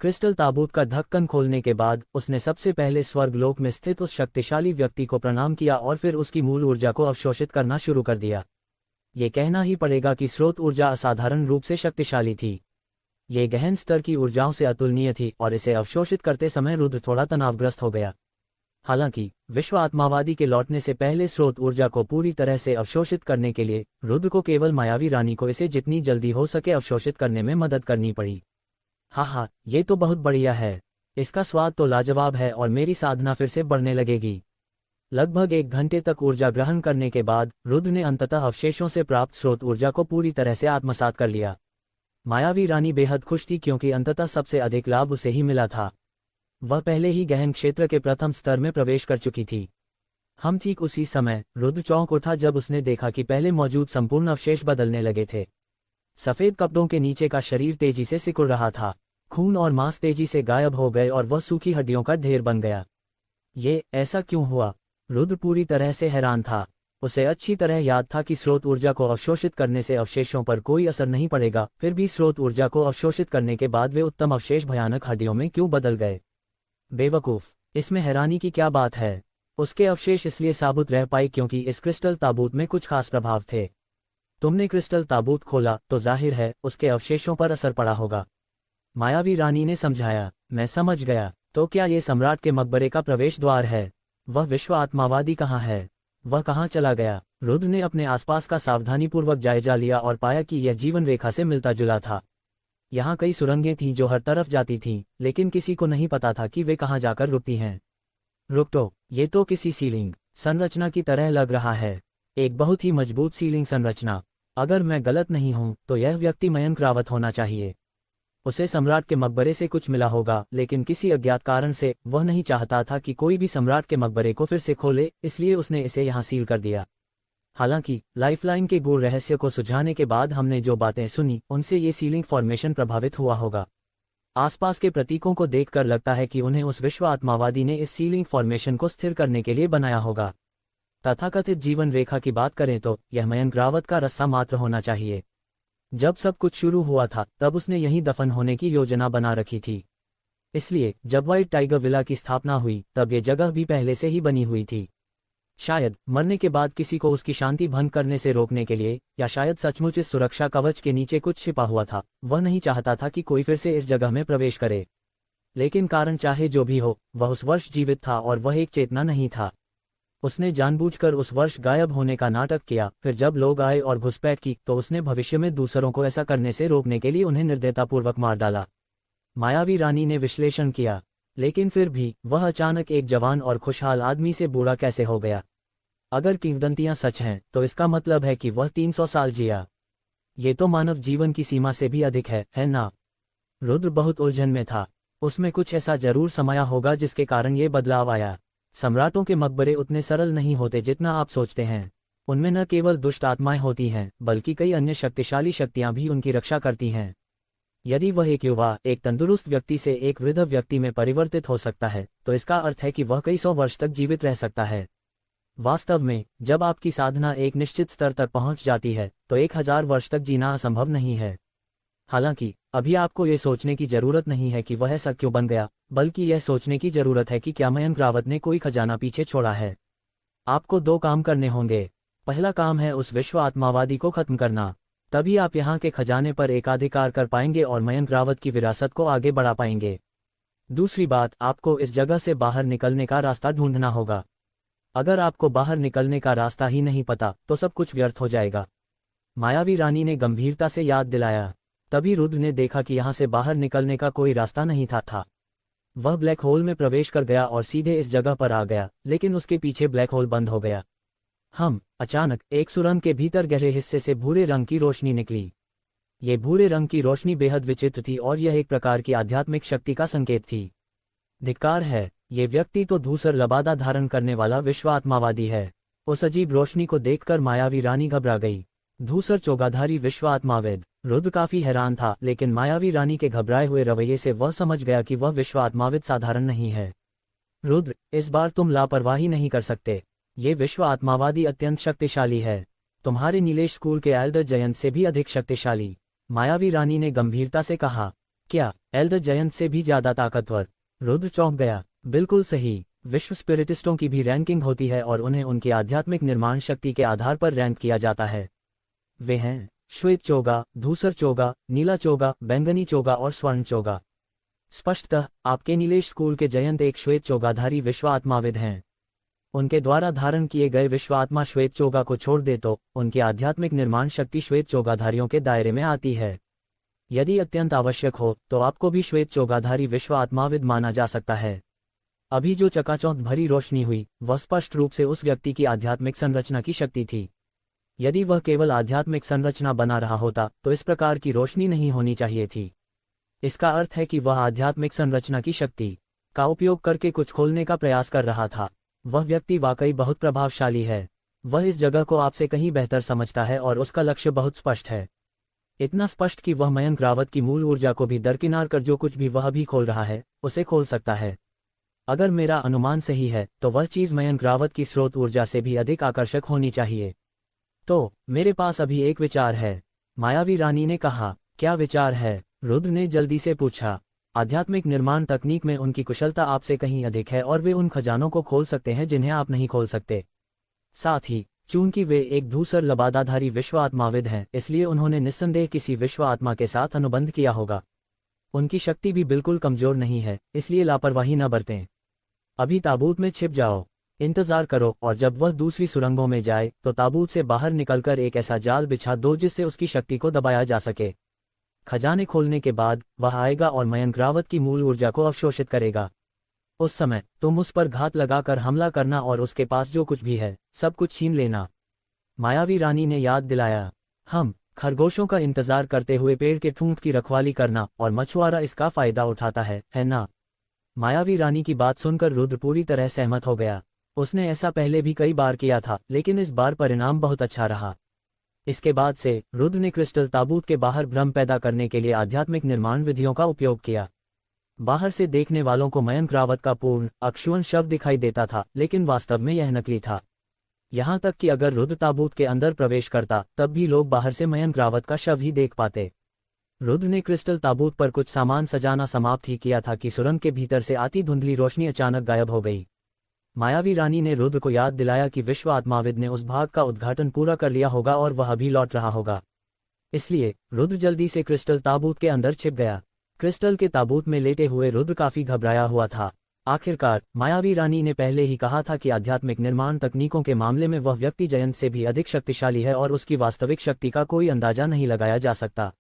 क्रिस्टल ताबूत का ढक्कन खोलने के बाद उसने सबसे पहले स्वर्गलोक में स्थित उस शक्तिशाली व्यक्ति को प्रणाम किया और फिर उसकी मूल ऊर्जा को अवशोषित करना शुरू कर दिया। ये कहना ही पड़ेगा कि स्रोत ऊर्जा असाधारण रूप से शक्तिशाली थी। ये गहन स्तर की ऊर्जाओं से अतुलनीय थी और इसे अवशोषित करते समय रुद्र थोड़ा तनावग्रस्त हो गया। हालांकि विश्व आत्मावादी के लौटने से पहले स्रोत ऊर्जा को पूरी तरह से अवशोषित करने के लिए रुद्र को केवल मायावी रानी को इसे जितनी जल्दी हो सके अवशोषित करने में मदद करनी पड़ी। हाँ, ये तो बहुत बढ़िया है। इसका स्वाद तो लाजवाब है और मेरी साधना फिर से बढ़ने लगेगी। लगभग 1 घंटे तक ऊर्जा ग्रहण करने के बाद रुद्र ने अंततः अवशेषों से प्राप्त स्रोत ऊर्जा को पूरी तरह से आत्मसात कर लिया। मायावी रानी बेहद खुश थी क्योंकि अंततः सबसे अधिक लाभ उसे ही मिला था। वह पहले ही गहन क्षेत्र के प्रथम स्तर में प्रवेश कर चुकी थी। हम ठीक उसी समय रुद्र चौंक उठा जब उसने देखा कि पहले मौजूद संपूर्ण अवशेष बदलने लगे थे। सफेद कपड़ों के नीचे का शरीर तेजी से सिकुड़ रहा था, खून और मांस तेजी से गायब हो गए और वह सूखी हड्डियों का ढेर बन गया। ये ऐसा क्यों हुआ? रुद्र पूरी तरह से हैरान था। उसे अच्छी तरह याद था कि स्रोत ऊर्जा को अवशोषित करने से अवशेषों पर कोई असर नहीं पड़ेगा, फिर भी स्रोत ऊर्जा को अवशोषित करने के बाद वे उत्तम अवशेष भयानक हड्डियों में क्यों बदल गए? बेवकूफ, इसमें हैरानी की क्या बात है? उसके अवशेष इसलिए साबुत रह पाए क्योंकि इस क्रिस्टल ताबूत में कुछ खास प्रभाव थे। तुमने क्रिस्टल ताबूत खोला तो जाहिर है उसके अवशेषों पर असर पड़ा होगा, मायावी रानी ने समझाया। मैं समझ गया। तो क्या ये सम्राट के मकबरे का प्रवेश द्वार है? वह विश्व आत्मावादी कहाँ है? वह कहाँ चला गया? रुद्र ने अपने आसपास का सावधानीपूर्वक जायजा लिया और पाया कि यह जीवन रेखा से मिलता जुला था। यहाँ कई सुरंगें थीं जो हर तरफ जाती थीं, लेकिन किसी को नहीं पता था कि वे कहाँ जाकर रुकती हैं। रुक, ये तो किसी सीलिंग संरचना की तरह लग रहा है, एक बहुत ही मजबूत सीलिंग संरचना। अगर मैं गलत नहीं हूं तो यह व्यक्ति मयंक रावत होना चाहिए। उसे सम्राट के मकबरे से कुछ मिला होगा, लेकिन किसी अज्ञात कारण से वह नहीं चाहता था कि कोई भी सम्राट के मकबरे को फिर से खोले, इसलिए उसने इसे यहाँ सील कर दिया। हालांकि लाइफलाइन के गूढ़ रहस्य को सुझाने के बाद हमने जो बातें सुनी उनसे ये सीलिंग फॉर्मेशन प्रभावित हुआ होगा। आसपास के प्रतीकों को देखकर लगता है कि उन्हें उस विश्व आत्मावादी ने इस सीलिंग फॉर्मेशन को स्थिर करने के लिए बनाया होगा। तथाकथित जीवन रेखा की बात करें तो यह मयंक रावत का रस्सा मात्र होना चाहिए। जब सब कुछ शुरू हुआ था तब उसने यहीं दफन होने की योजना बना रखी थी, इसलिए जब व्हाइट टाइगर विला की स्थापना हुई तब ये जगह भी पहले से ही बनी हुई थी। शायद मरने के बाद किसी को उसकी शांति भंग करने से रोकने के लिए, या शायद सचमुच इस सुरक्षा कवच के नीचे कुछ छिपा हुआ था। वह नहीं चाहता था कि कोई फिर से इस जगह में प्रवेश करे। लेकिन कारण चाहे जो भी हो, वह उस वर्ष जीवित था और वह एक चेतना नहीं था। उसने जानबूझकर उस वर्ष गायब होने का नाटक किया, फिर जब लोग आए और घुसपैठ की तो उसने भविष्य में दूसरों को ऐसा करने से रोकने के लिए उन्हें निर्दयतापूर्वक मार डाला। मायावी रानी ने विश्लेषण किया। लेकिन फिर भी वह अचानक एक जवान और खुशहाल आदमी से बूढ़ा कैसे हो गया? अगर किंवदंतियां सच हैं तो इसका मतलब है कि वह 300 साल जिया। ये तो मानव जीवन की सीमा से भी अधिक है ना? रुद्र बहुत उलझन में था। उसमें कुछ ऐसा जरूर समाया होगा जिसके कारण ये बदलाव आया। सम्राटों के मकबरे उतने सरल नहीं होते जितना आप सोचते हैं। उनमें न केवल दुष्ट आत्माएं होती हैं, बल्कि कई अन्य शक्तिशाली शक्तियां भी उनकी रक्षा करती हैं। यदि वह एक युवा, एक तंदुरुस्त व्यक्ति से एक वृद्ध व्यक्ति में परिवर्तित हो सकता है, तो इसका अर्थ है कि वह कई 100 वर्ष तक जीवित रह सकता है। वास्तव में जब आपकी साधना एक निश्चित स्तर तक पहुंच जाती है तो 1000 वर्ष तक जीना असंभव नहीं है। हालांकि अभी आपको ये सोचने की जरूरत नहीं है कि वह ऐसा क्यों बन गया, बल्कि यह सोचने की जरूरत है कि क्या मयंक रावत ने कोई खजाना पीछे छोड़ा है। आपको 2 काम करने होंगे। पहला काम है उस विश्व आत्मावादी को खत्म करना, तभी आप यहाँ के खजाने पर एकाधिकार कर पाएंगे और मयंक रावत की विरासत को आगे बढ़ा पाएंगे। दूसरी बात, आपको इस जगह से बाहर निकलने का रास्ता ढूंढना होगा। अगर आपको बाहर निकलने का रास्ता ही नहीं पता तो सब कुछ व्यर्थ हो जाएगा। मायावी रानी ने गंभीरता से याद दिलाया। तभी रुद्र ने देखा कि यहाँ से बाहर निकलने का कोई रास्ता नहीं था। वह ब्लैक होल में प्रवेश कर गया और सीधे इस जगह पर आ गया, लेकिन उसके पीछे ब्लैक होल बंद हो गया। अचानक एक सुरंग के भीतर गहरे हिस्से से भूरे रंग की रोशनी निकली। ये भूरे रंग की रोशनी बेहद विचित्र थी और यह एक प्रकार की आध्यात्मिक शक्ति का संकेत थी। धिक्कार है, ये व्यक्ति तो धूसर लबादा धारण करने वाला विश्व आत्मावादी है। उस अजीब रोशनी को देखकर मायावी रानी घबरा गई। धूसर चोगाधारी विश्व आत्माविद। रुद्र काफी हैरान था, लेकिन मायावी रानी के घबराए हुए रवैये से वह समझ गया कि वह विश्व आत्माविद साधारण नहीं है। रुद्र, इस बार तुम लापरवाही नहीं कर सकते। ये विश्व आत्मावादी अत्यंत शक्तिशाली है, तुम्हारे नीलेश स्कूल के एल्डर जयंत से भी अधिक शक्तिशाली। मायावी रानी ने गंभीरता से कहा। क्या एल्डर जयंत से भी ज्यादा ताकतवर? रुद्र चौंक गया। बिल्कुल सही, विश्व स्पिरिटिस्टों की भी रैंकिंग होती है और उन्हें उनकी आध्यात्मिक निर्माण शक्ति के आधार पर रैंक किया जाता है। वे हैं श्वेत चोगा, धूसर चोगा, नीला चोगा, बैंगनी चोगा और स्वर्ण चोगा। स्पष्टतः आपके नीलेश स्कूल के जयंत एक श्वेत चोगाधारी विश्व आत्माविद हैं। उनके द्वारा धारण किए गए विश्व आत्मा श्वेत चोगा को छोड़ दे तो उनकी आध्यात्मिक निर्माण शक्ति श्वेत चोगाधारियों के दायरे में आती है। यदि अत्यंत आवश्यक हो तो आपको भी श्वेत चोगाधारी विश्व आत्माविद माना जा सकता है। अभी जो चकाचौंध भरी रोशनी हुई वह स्पष्ट रूप से उस व्यक्ति की आध्यात्मिक संरचना की शक्ति थी। यदि वह केवल आध्यात्मिक संरचना बना रहा होता तो इस प्रकार की रोशनी नहीं होनी चाहिए थी। इसका अर्थ है कि वह आध्यात्मिक संरचना की शक्ति का उपयोग करके कुछ खोलने का प्रयास कर रहा था। वह व्यक्ति वाकई बहुत प्रभावशाली है। वह इस जगह को आपसे कहीं बेहतर समझता है और उसका लक्ष्य बहुत स्पष्ट है। इतना स्पष्ट कि वह मयंक रावत की मूल ऊर्जा को भी दरकिनार कर जो कुछ भी वह अभी खोल रहा है उसे खोल सकता है। अगर मेरा अनुमान सही है तो वह चीज़ मयंक रावत की स्रोत ऊर्जा से भी अधिक आकर्षक होनी चाहिए। तो मेरे पास अभी एक विचार है, मायावी रानी ने कहा। क्या विचार है? रुद्र ने जल्दी से पूछा। आध्यात्मिक निर्माण तकनीक में उनकी कुशलता आपसे कहीं अधिक है और वे उन खजानों को खोल सकते हैं जिन्हें आप नहीं खोल सकते। साथ ही चूंकि वे एक धूसर लबादाधारी विश्व आत्माविद हैं, इसलिए उन्होंने निस्संदेह किसी विश्व आत्मा के साथ अनुबंध किया होगा। उनकी शक्ति भी बिल्कुल कमजोर नहीं है, इसलिए लापरवाही न बरतें। अभी ताबूत में छिप जाओ, इंतजार करो और जब वह दूसरी सुरंगों में जाए तो ताबूत से बाहर निकलकर एक ऐसा जाल बिछा दो जिससे उसकी शक्ति को दबाया जा सके। खजाने खोलने के बाद वह आएगा और मयंक रावत की मूल ऊर्जा को अवशोषित करेगा। उस समय तुम उस पर घात लगाकर हमला करना और उसके पास जो कुछ भी है सब कुछ छीन लेना। मायावी रानी ने याद दिलाया। हम खरगोशों का इंतजार करते हुए पेड़ के ठूंठ की रखवाली करना और मछुआरा इसका फायदा उठाता है ना? मायावी रानी की बात सुनकर रुद्र पूरी तरह सहमत हो गया। उसने ऐसा पहले भी कई बार किया था, लेकिन इस बार परिणाम बहुत अच्छा रहा। इसके बाद से रुद्र ने क्रिस्टल ताबूत के बाहर भ्रम पैदा करने के लिए आध्यात्मिक निर्माण विधियों का उपयोग किया। बाहर से देखने वालों को मयंक रावत का पूर्ण अक्षुण शव दिखाई देता था, लेकिन वास्तव में यह नकली था। यहाँ तक कि अगर रुद्र ताबूत के अंदर प्रवेश करता तब भी लोग बाहर से मयंक रावत का शव ही देख पाते। रुद्र ने क्रिस्टल ताबूत पर कुछ सामान सजाना समाप्त ही किया था कि सुरंग के भीतर से आती धुंधली रोशनी अचानक गायब हो गई। मायावी रानी ने रुद्र को याद दिलाया कि विश्व आत्माविद ने उस भाग का उद्घाटन पूरा कर लिया होगा और वह अभी लौट रहा होगा। इसलिए रुद्र जल्दी से क्रिस्टल ताबूत के अंदर छिप गया। क्रिस्टल के ताबूत में लेटे हुए रुद्र काफी घबराया हुआ था। आखिरकार मायावी रानी ने पहले ही कहा था कि आध्यात्मिक निर्माण तकनीकों के मामले में वह व्यक्ति जयंत से भी अधिक शक्तिशाली है और उसकी वास्तविक शक्ति का कोई अंदाजा नहीं लगाया जा सकता।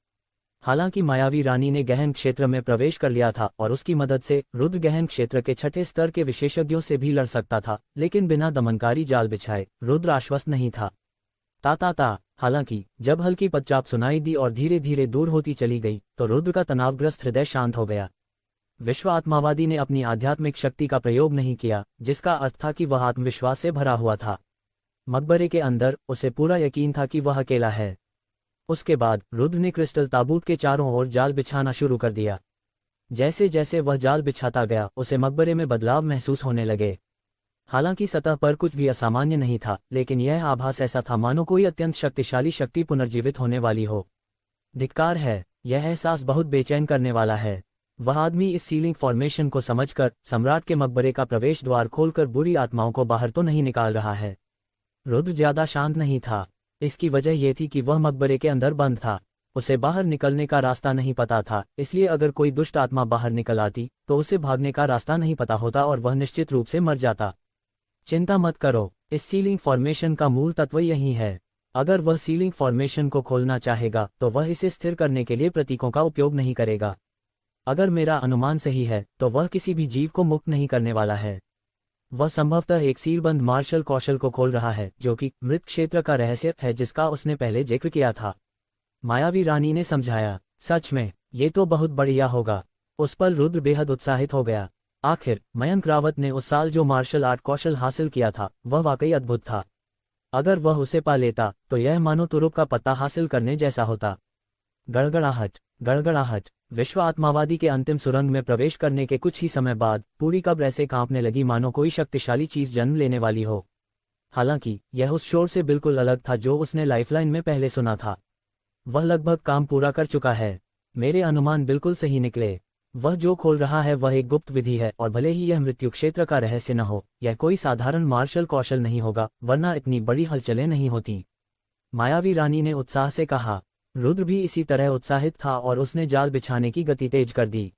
हालांकि मायावी रानी ने गहन क्षेत्र में प्रवेश कर लिया था और उसकी मदद से रुद्र गहन क्षेत्र के छठे स्तर के विशेषज्ञों से भी लड़ सकता था, लेकिन बिना दमनकारी जाल बिछाए रुद्र आश्वस्त नहीं था। ता हालांकि जब हल्की पदचाप सुनाई दी और धीरे धीरे दूर होती चली गई तो रुद्र का तनावग्रस्त हृदय शांत हो गया। विश्व आत्मावादी ने अपनी आध्यात्मिक शक्ति का प्रयोग नहीं किया, जिसका अर्थ था कि वह आत्मविश्वास से भरा हुआ था। मकबरे के अंदर उसे पूरा यकीन था कि वह अकेला है। उसके बाद रुद्र ने क्रिस्टल ताबूत के चारों ओर जाल बिछाना शुरू कर दिया। जैसे जैसे वह जाल बिछाता गया उसे मकबरे में बदलाव महसूस होने लगे। हालांकि सतह पर कुछ भी असामान्य नहीं था, लेकिन यह आभास ऐसा था मानो कोई अत्यंत शक्तिशाली शक्ति पुनर्जीवित होने वाली हो। धिक्कार है, यह एहसास बहुत बेचैन करने वाला है। वह आदमी इस सीलिंग फॉर्मेशन को समझकर सम्राट के मकबरे का प्रवेश द्वार खोलकर बुरी आत्माओं को बाहर तो नहीं निकाल रहा है। रुद्र ज्यादा शांत नहीं था। इसकी वजह यह थी कि वह मकबरे के अंदर बंद था। उसे बाहर निकलने का रास्ता नहीं पता था, इसलिए अगर कोई दुष्ट आत्मा बाहर निकल आती तो उसे भागने का रास्ता नहीं पता होता और वह निश्चित रूप से मर जाता। चिंता मत करो, इस सीलिंग फॉर्मेशन का मूल तत्व यही है। अगर वह सीलिंग फॉर्मेशन को खोलना चाहेगा तो वह इसे स्थिर करने के लिए प्रतीकों का उपयोग नहीं करेगा। अगर मेरा अनुमान सही है तो वह किसी भी जीव को मुक्त नहीं करने वाला है। वह संभवतः एक सीलबंद मार्शल कौशल को खोल रहा है, जो कि मृत क्षेत्र का रहस्य है जिसका उसने पहले जिक्र किया था। मायावी रानी ने समझाया। सच में ये तो बहुत बढ़िया होगा। उस पर रुद्र बेहद उत्साहित हो गया। आखिर मयंक रावत ने उस साल जो मार्शल आर्ट कौशल हासिल किया था वह वाकई अद्भुत था। अगर वह उसे पा लेता तो यह मानो तुरुप का पत्ता हासिल करने जैसा होता। गड़गड़ाहट गड़गड़ाहट। विश्व आत्मावादी के अंतिम सुरंग में प्रवेश करने के कुछ ही समय बाद पूरी कब्र ऐसे कांपने लगी मानो कोई शक्तिशाली चीज जन्म लेने वाली हो। हालांकि यह उस शोर से बिल्कुल अलग था जो उसने लाइफलाइन में पहले सुना था। वह लगभग काम पूरा कर चुका है। मेरे अनुमान बिल्कुल सही निकले। वह जो खोल रहा है वह एक गुप्त विधि है और भले ही यह मृत्यु क्षेत्र का रहस्य न हो, यह कोई साधारण मार्शल कौशल नहीं होगा, वरना इतनी बड़ी हलचलें नहीं होती। मायावी रानी ने उत्साह से कहा। रुद्र भी इसी तरह उत्साहित था और उसने जाल बिछाने की गति तेज कर दी।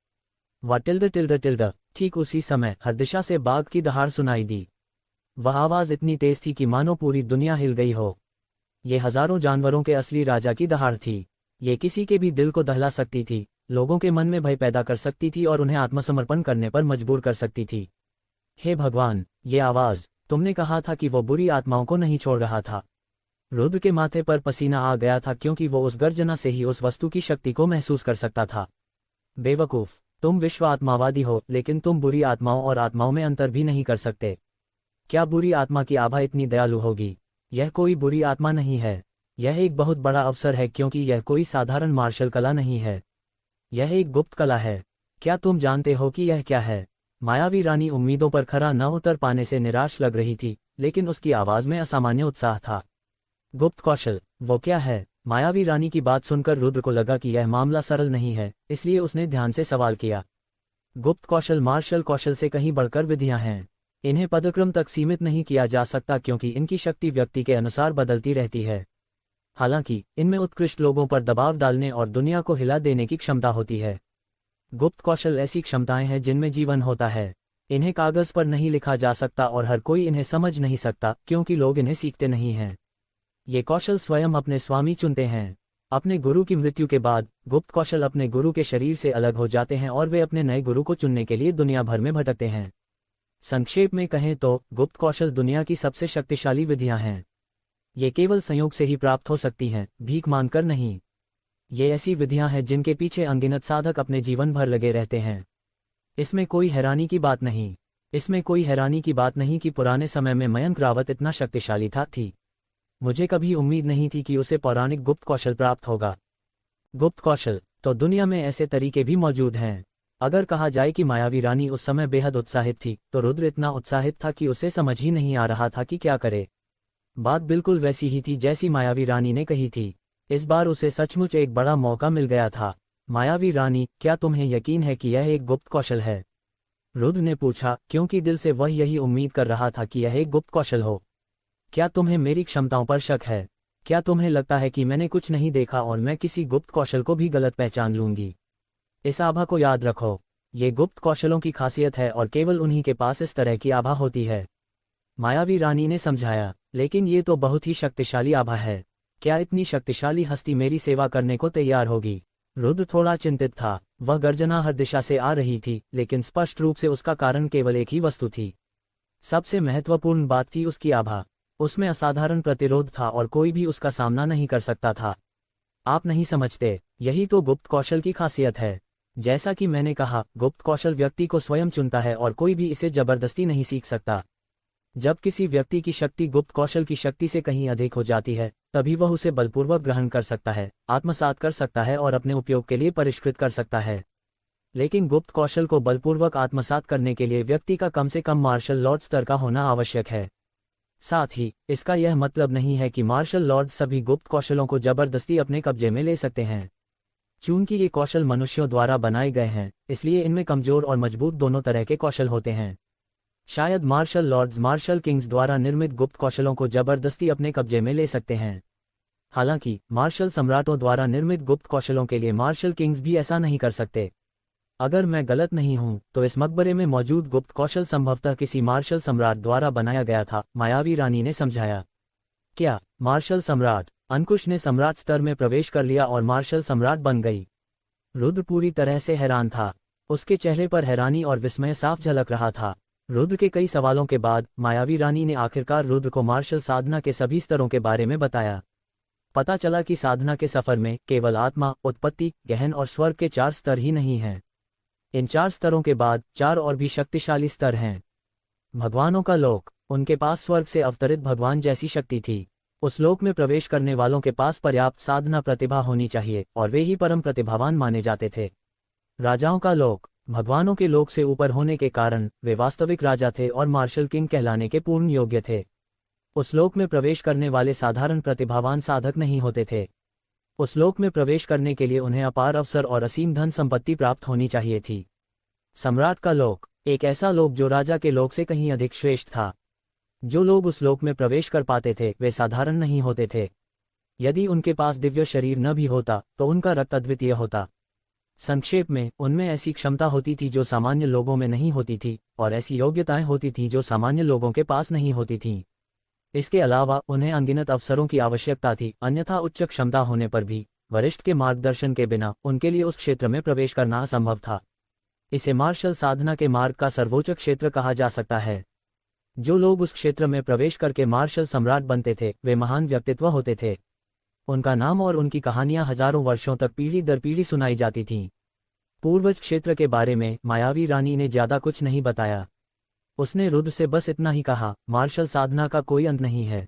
वह टिल्ड। ठीक उसी समय हर दिशा से बाघ की दहाड़ सुनाई दी। वह आवाज इतनी तेज थी कि मानो पूरी दुनिया हिल गई हो। ये हजारों जानवरों के असली राजा की दहाड़ थी। ये किसी के भी दिल को दहला सकती थी, लोगों के मन में भय पैदा कर सकती थी और उन्हें आत्मसमर्पण करने पर मजबूर कर सकती थी। हे भगवान, ये आवाज! तुमने कहा था कि वो बुरी आत्माओं को नहीं छोड़ रहा था। रुद्र के माथे पर पसीना आ गया था क्योंकि वो उस गर्जना से ही उस वस्तु की शक्ति को महसूस कर सकता था। बेवकूफ, तुम विश्व आत्मावादी हो, लेकिन तुम बुरी आत्माओं और आत्माओं में अंतर भी नहीं कर सकते। क्या बुरी आत्मा की आभा इतनी दयालु होगी? यह कोई बुरी आत्मा नहीं है। यह एक बहुत बड़ा अवसर है, क्योंकि यह कोई साधारण मार्शल कला नहीं है। यह एक गुप्त कला है। क्या तुम जानते हो कि यह क्या है? मायावी रानी उम्मीदों पर खरा न उतर पाने से निराश लग रही थी, लेकिन उसकी आवाज में असामान्य उत्साह था। गुप्त कौशल, वो क्या है? मायावी रानी की बात सुनकर रुद्र को लगा कि यह मामला सरल नहीं है, इसलिए उसने ध्यान से सवाल किया। गुप्त कौशल मार्शल कौशल से कहीं बढ़कर विधियां हैं। इन्हें पदक्रम तक सीमित नहीं किया जा सकता, क्योंकि इनकी शक्ति व्यक्ति के अनुसार बदलती रहती है। हालांकि इनमें उत्कृष्ट लोगों पर दबाव डालने और दुनिया को हिला देने की क्षमता होती है। गुप्त कौशल ऐसी क्षमताएं हैं जिनमें जीवन होता है। इन्हें कागज पर नहीं लिखा जा सकता और हर कोई इन्हें समझ नहीं सकता, क्योंकि लोग इन्हें सीखते नहीं हैं। ये कौशल स्वयं अपने स्वामी चुनते हैं। अपने गुरु की मृत्यु के बाद गुप्त कौशल अपने गुरु के शरीर से अलग हो जाते हैं और वे अपने नए गुरु को चुनने के लिए दुनिया भर में भटकते हैं। संक्षेप में कहें तो गुप्त कौशल दुनिया की सबसे शक्तिशाली विधियां हैं। ये केवल संयोग से ही प्राप्त हो सकती हैं, भीख मांगकर नहीं। ये ऐसी विधियां हैं जिनके पीछे अनगिनत साधक अपने जीवन भर लगे रहते हैं। इसमें कोई हैरानी की बात नहीं कि पुराने समय में मयंक रावत इतना शक्तिशाली थी। मुझे कभी उम्मीद नहीं थी कि उसे पौराणिक गुप्त कौशल प्राप्त होगा। गुप्त कौशल तो दुनिया में ऐसे तरीके भी मौजूद हैं। अगर कहा जाए कि मायावी रानी उस समय बेहद उत्साहित थी, तो रुद्र इतना उत्साहित था कि उसे समझ ही नहीं आ रहा था कि क्या करे। बात बिल्कुल वैसी ही थी जैसी मायावी रानी ने कही थी। इस बार उसे सचमुच एक बड़ा मौका मिल गया था। मायावी रानी, क्या तुम्हें यकीन है कि यह एक गुप्त कौशल है? रुद्र ने पूछा, क्योंकि दिल से वह यही उम्मीद कर रहा था कि यह एक गुप्त कौशल हो। क्या तुम्हें मेरी क्षमताओं पर शक है? क्या तुम्हें लगता है कि मैंने कुछ नहीं देखा और मैं किसी गुप्त कौशल को भी गलत पहचान लूंगी? इस आभा को याद रखो। ये गुप्त कौशलों की खासियत है और केवल उन्हीं के पास इस तरह की आभा होती है। मायावी रानी ने समझाया, लेकिन ये तो बहुत ही शक्तिशाली आभा है। क्या इतनी शक्तिशाली हस्ती मेरी सेवा करने को तैयार होगी? रुद्र थोड़ा चिंतित था। वह गर्जना हर दिशा से आ रही थी, लेकिन स्पष्ट रूप से उसका कारण केवल एक ही वस्तु थी। सबसे महत्वपूर्ण बात थी उसकी आभा। उसमें असाधारण प्रतिरोध था और कोई भी उसका सामना नहीं कर सकता था। आप नहीं समझते, यही तो गुप्त कौशल की खासियत है। जैसा कि मैंने कहा, गुप्त कौशल व्यक्ति को स्वयं चुनता है और कोई भी इसे जबरदस्ती नहीं सीख सकता। जब किसी व्यक्ति की शक्ति गुप्त कौशल की शक्ति से कहीं अधिक हो जाती है, तभी वह उसे बलपूर्वक ग्रहण कर सकता है, आत्मसात कर सकता है और अपने उपयोग के लिए परिष्कृत कर सकता है। लेकिन गुप्त कौशल को बलपूर्वक आत्मसात करने के लिए व्यक्ति का कम से कम मार्शल लॉर्ड स्तर का होना आवश्यक है। साथ ही इसका यह मतलब नहीं है कि मार्शल लॉर्ड सभी गुप्त कौशलों को जबरदस्ती अपने कब्जे में ले सकते हैं। चूंकि ये कौशल मनुष्यों द्वारा बनाए गए हैं, इसलिए इनमें कमजोर और मजबूत दोनों तरह के कौशल होते हैं। शायद मार्शल लॉर्ड्स मार्शल किंग्स द्वारा निर्मित गुप्त कौशलों को जबरदस्ती अपने कब्जे में ले सकते हैं। हालांकि मार्शल सम्राटों द्वारा निर्मित गुप्त कौशलों के लिए मार्शल किंग्स भी ऐसा नहीं कर सकते। अगर मैं गलत नहीं हूं, तो इस मकबरे में मौजूद गुप्त कौशल संभवतः किसी मार्शल सम्राट द्वारा बनाया गया था, मायावी रानी ने समझाया। क्या मार्शल सम्राट? अंकुश ने सम्राट स्तर में प्रवेश कर लिया और मार्शल सम्राट बन गई। रुद्र पूरी तरह से हैरान था। उसके चेहरे पर हैरानी और विस्मय साफ झलक रहा था। रुद्र के कई सवालों के बाद मायावी रानी ने आखिरकार रुद्र को मार्शल साधना के सभी स्तरों के बारे में बताया। पता चला कि साधना के सफर में केवल आत्मा, उत्पत्ति, गहन और स्वर्ग के 4 स्तर ही नहीं हैं। इन 4 स्तरों के बाद 4 और भी शक्तिशाली स्तर हैं। भगवानों का लोक, उनके पास स्वर्ग से अवतरित भगवान जैसी शक्ति थी। उस लोक में प्रवेश करने वालों के पास पर्याप्त साधना प्रतिभा होनी चाहिए और वे ही परम प्रतिभावान माने जाते थे। राजाओं का लोक, भगवानों के लोक से ऊपर होने के कारण वे वास्तविक राजा थे और मार्शल किंग कहलाने के पूर्ण योग्य थे। उस लोक में प्रवेश करने वाले साधारण प्रतिभावान साधक नहीं होते थे। उस लोक में प्रवेश करने के लिए उन्हें अपार अवसर और असीम धन संपत्ति प्राप्त होनी चाहिए थी। सम्राट का लोक, एक ऐसा लोक जो राजा के लोक से कहीं अधिक श्रेष्ठ था। जो लोग उस लोक में प्रवेश कर पाते थे, वे साधारण नहीं होते थे। यदि उनके पास दिव्य शरीर न भी होता, तो उनका रक्त अद्वितीय होता। संक्षेप में, उनमें ऐसी क्षमता होती थी जो सामान्य लोगों में नहीं होती थी, और ऐसी योग्यताएं होती थीं जो सामान्य लोगों के पास नहीं होती थीं। इसके अलावा उन्हें अनगिनत अवसरों की आवश्यकता थी, अन्यथा उच्च क्षमता होने पर भी वरिष्ठ के मार्गदर्शन के बिना उनके लिए उस क्षेत्र में प्रवेश करना असंभव था। इसे मार्शल साधना के मार्ग का सर्वोच्च क्षेत्र कहा जा सकता है। जो लोग उस क्षेत्र में प्रवेश करके मार्शल सम्राट बनते थे, वे महान व्यक्तित्व होते थे। उनका नाम और उनकी कहानियां हजारों वर्षों तक पीढ़ी दर पीढ़ी सुनाई जाती थीं। पूर्वज क्षेत्र के बारे में मायावी रानी ने ज्यादा कुछ नहीं बताया। उसने रुद्र से बस इतना ही कहा, मार्शल साधना का कोई अंत नहीं है।